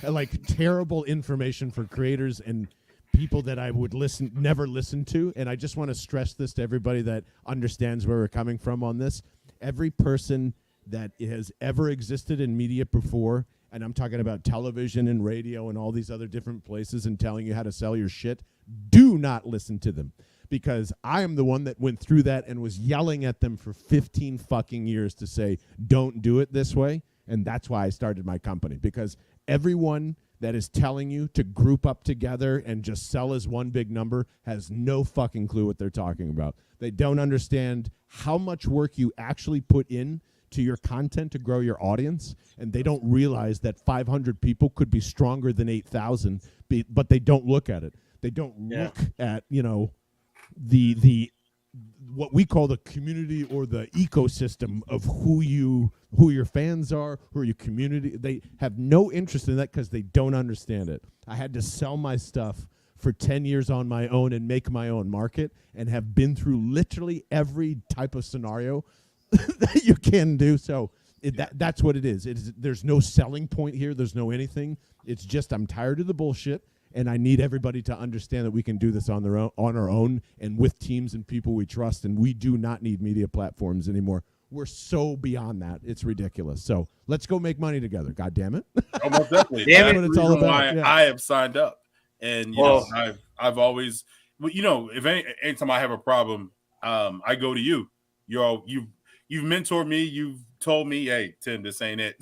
Like terrible information for creators and people that I would never listen to. And I just want to stress this to everybody that understands where we're coming from on this. Every person that has ever existed in media before, and I'm talking about television and radio and all these other different places and telling you how to sell your shit, do not listen to them. Because I am the one that went through that and was yelling at them for 15 fucking years to say, don't do it this way. And that's why I started my company. Because everyone that is telling you to group up together and just sell as one big number has no fucking clue what they're talking about. They don't understand how much work you actually put in to your content to grow your audience, and they don't realize that 500 people could be stronger than 8,000, but they don't look at it. They don't look at, you know, the what we call the community or the ecosystem of who your fans are, who are your community. They have no interest in that because they don't understand it. I had to sell my stuff for 10 years on my own and make my own market, and have been through literally every type of scenario that you can do. So that's what it is. There's no selling point here. There's no anything. It's just I'm tired of the bullshit, and I need everybody to understand that we can do this on our own and with teams and people we trust, and we do not need media platforms anymore. We're so beyond that. It's ridiculous. So let's go make money together. God damn it. Oh, most definitely. Damn That's it. what it's all about. I have signed up. And, you know, I've always, you know, if anytime I have a problem, I go to you. You've mentored me. You've told me, hey, Tim, this ain't it.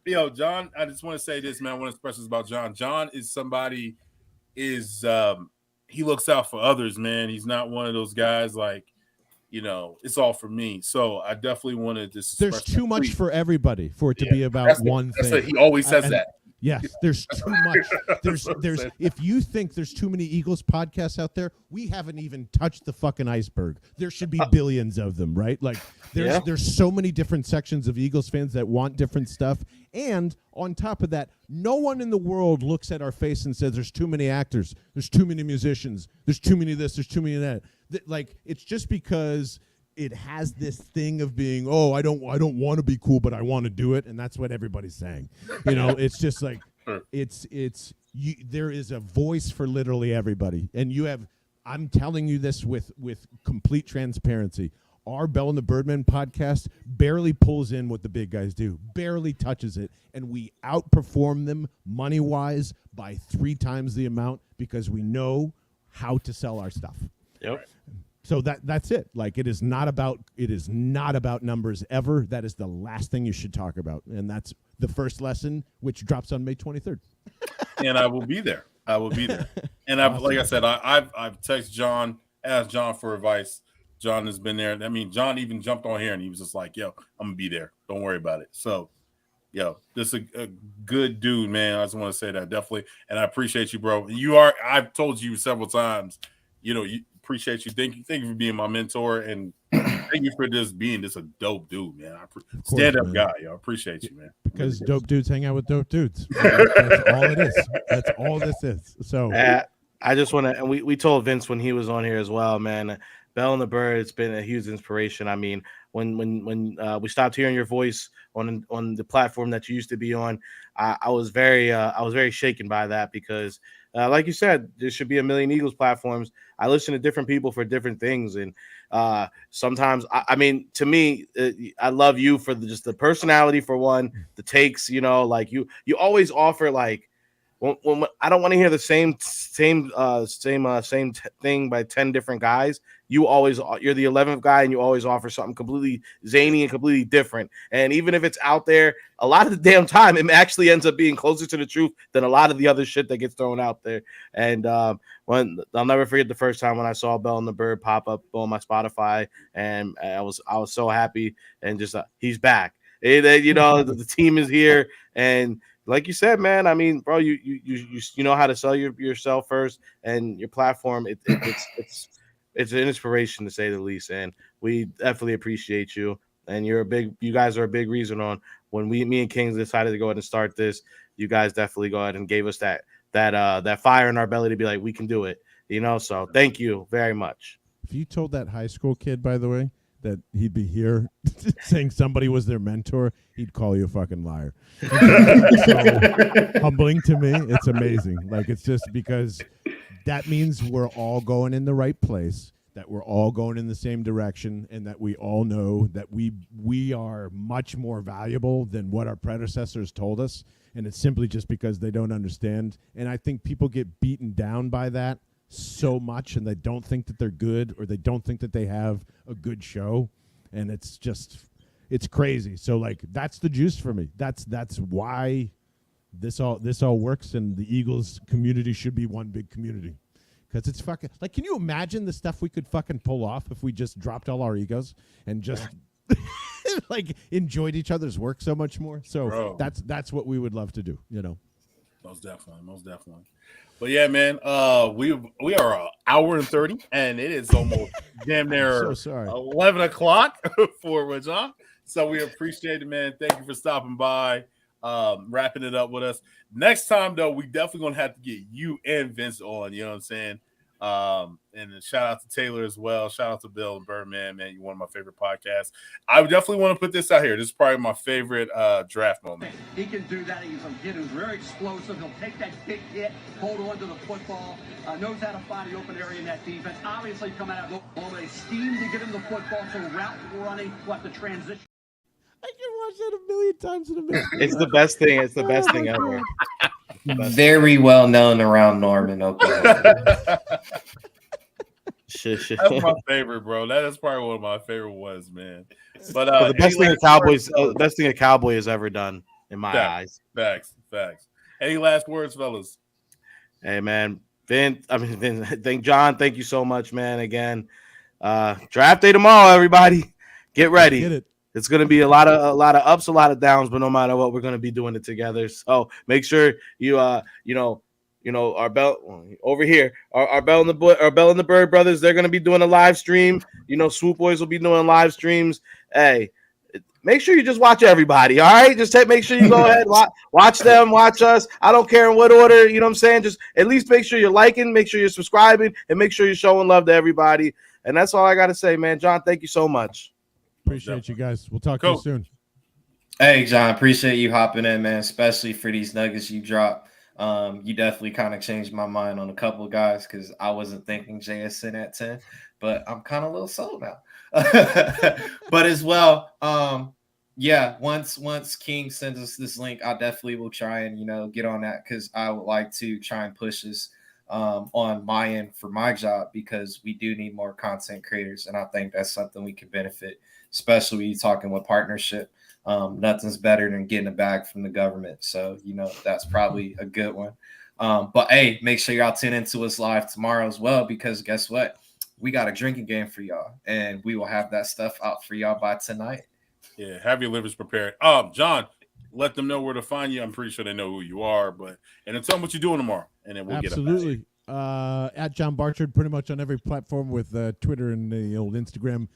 You know, John, I just want to say this, man. I want to express this about John. John is somebody he looks out for others, man. He's not one of those guys like, you know, it's all for me. So I definitely want to just. There's too much for everybody for it to be about one thing. He always says that. Yes, there's too much. There's if you think there's too many Eagles podcasts out there, we haven't even touched the fucking iceberg. There should be billions of them, right? Like there's so many different sections of Eagles fans that want different stuff. And on top of that, no one in the world looks at our face and says there's too many actors, there's too many musicians, there's too many of this, there's too many of that. Like it's just because it has this thing of being, oh, I don't want to be cool, but I want to do it, and that's what everybody's saying. You know, it's just like there is a voice for literally everybody, and you have. I'm telling you this with complete transparency. Our Bell and the Birdman podcast barely pulls in what the big guys do, barely touches it, and we outperform them money-wise by 3 times the amount because we know how to sell our stuff. Yep. So that's it. Like it is not about numbers ever. That is the last thing you should talk about, and that's the first lesson, which drops on May 23rd. And I will be there. And I've like I said, I've texted John, asked John for advice. John has been there. I mean, John even jumped on here and he was just like, "Yo, I'm gonna be there. Don't worry about it." So, yo, this is a good dude, man. I just want to say that definitely, and I appreciate you, bro. I've told you several times. You appreciate you. Thank you for being my mentor, and thank you for just being a dope dude, man. Stand up guy, yo. I appreciate you, man. Because dope dudes hang out with dope dudes. That's all it is. That's all this is. So I just want to, and we told Vince when he was on here as well, man. Bell and the Bird, it's been a huge inspiration. I mean, when we stopped hearing your voice on the platform that you used to be on, I was very shaken by that because, like you said, there should be a million Eagles platforms. I listen to different people for different things, and sometimes, I mean, to me, I love you for just the personality for one, the takes. Like you always offer like. When I don't want to hear the same thing by 10 different guys. You're the 11th guy, and you always offer something completely zany and completely different. And even if it's out there, a lot of the damn time, it actually ends up being closer to the truth than a lot of the other shit that gets thrown out there. And when I'll never forget the first time when I saw Bell and the Bird pop up on my Spotify, and I was so happy, and just he's back. The team is here, and like you said, man, I mean, bro, you know how to sell yourself first, and your platform. It's an inspiration to say the least, and we definitely appreciate you. And you guys are a big reason on when me and Kings decided to go ahead and start this. You guys definitely go ahead and gave us that fire in our belly to be like, we can do it. So thank you very much. If you told that high school kid, by the way, that he'd be here saying somebody was their mentor, he'd call you a fucking liar. So humbling to me. It's amazing. Like, it's just because that means we're all going in the right place, that we're all going in the same direction, and that we all know that we are much more valuable than what our predecessors told us. And it's simply just because they don't understand. And I think people get beaten down by that so much, and they don't think that they're good, or they don't think that they have a good show, and it's crazy. So like, that's the juice for me. That's why this all works, and the Eagles community should be one big community, because it's fucking like, can you imagine the stuff we could fucking pull off if we just dropped all our egos and just like enjoyed each other's work so much more? So bro, that's what we would love to do, Most definitely. But yeah, man, we are an hour and 30, and it is almost damn near 11 o'clock for John. So we appreciate it, man. Thank you for stopping by, wrapping it up with us. Next time, though, we definitely gonna have to get you and Vince on. You know what I'm saying? And then shout out to Taylor as well. Shout out to Bill and Birdman, man. You're one of my favorite podcasts. I definitely want to put this out here. This is probably my favorite draft moment. He can do that. He's a kid who's very explosive. He'll take that big hit, hold on to the football, knows how to find the open area in that defense. Obviously, coming out of a scheme to get him the football, so route running, the transition. I can watch that a million times in a minute. It's the best thing. It's the best thing ever. Very well known around Norman, Oklahoma. That's my favorite, bro. That is probably one of my favorite ones, man. But the best thing a Cowboy has ever done in my eyes. Facts. Any last words, fellas? Hey, man, Vince. Thank John. Thank you so much, man. Again, draft day tomorrow, everybody. Get ready. Get it. It's going to be a lot of ups, a lot of downs, but no matter what, we're going to be doing it together. So make sure you, our Bell over here, our Bell and the Bird brothers, they're going to be doing a live stream. Swoop Boys will be doing live streams. Hey, make sure you just watch everybody. All right, just make sure you go ahead, watch them, watch us. I don't care in what order. You know what I'm saying? Just at least make sure you're liking, make sure you're subscribing, and make sure you're showing love to everybody. And that's all I got to say, man. John, thank you so much. Appreciate you guys. We'll talk to you soon. Hey, John, appreciate you hopping in, man, especially for these nuggets you dropped. You definitely kind of changed my mind on a couple of guys, because I wasn't thinking JSN at 10, but I'm kind of a little sold now. But as well, once King sends us this link, I definitely will try and, get on that, because I would like to try and push this on my end for my job, because we do need more content creators. And I think that's something we can benefit, especially when you're talking with partnership. Nothing's better than getting a bag from the government. So, that's probably a good one. But hey, make sure y'all tune into us live tomorrow as well, because guess what? We got a drinking game for y'all, and we will have that stuff out for y'all by tonight. Yeah, have your livers prepared. John, let them know where to find you. I'm pretty sure they know who you are, and then tell them what you're doing tomorrow, and then we'll absolutely. At John Barchard, pretty much on every platform, with Twitter and the old Instagram,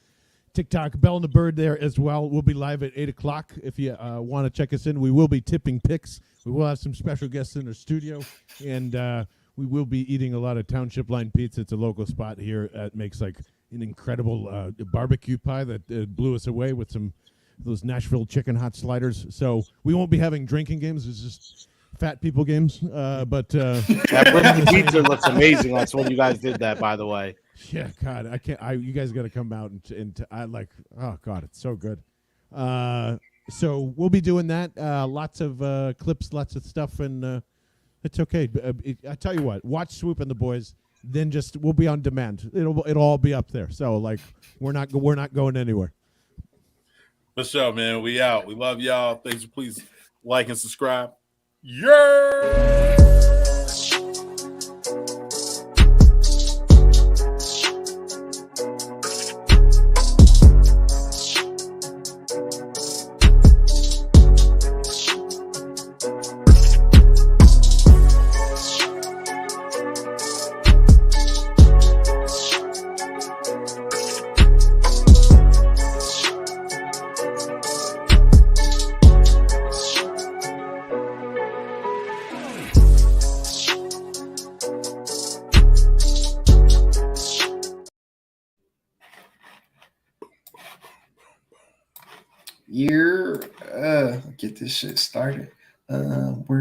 TikTok, Bell and the Bird there as well. We'll be live at 8 o'clock. If you want to check us in, we will be tipping picks. We will have some special guests in the studio, and we will be eating a lot of Township Line Pizza. It's a local spot here. It makes like an incredible barbecue pie that blew us away with some of those Nashville chicken hot sliders. So we won't be having drinking games. It's just fat people games. But that pizza looks amazing. That's when you guys did that, by the way. Yeah, God, I can't. You guys got to come out and I like. Oh God, it's so good. So we'll be doing that. Lots of clips, lots of stuff, and it's okay. I tell you what, watch Swoop and the boys. Then we'll be on demand. It'll all be up there. So like, we're not going anywhere. For sure, man. We out. We love y'all. Thanks. Please like and subscribe. Yeah. Get this shit started.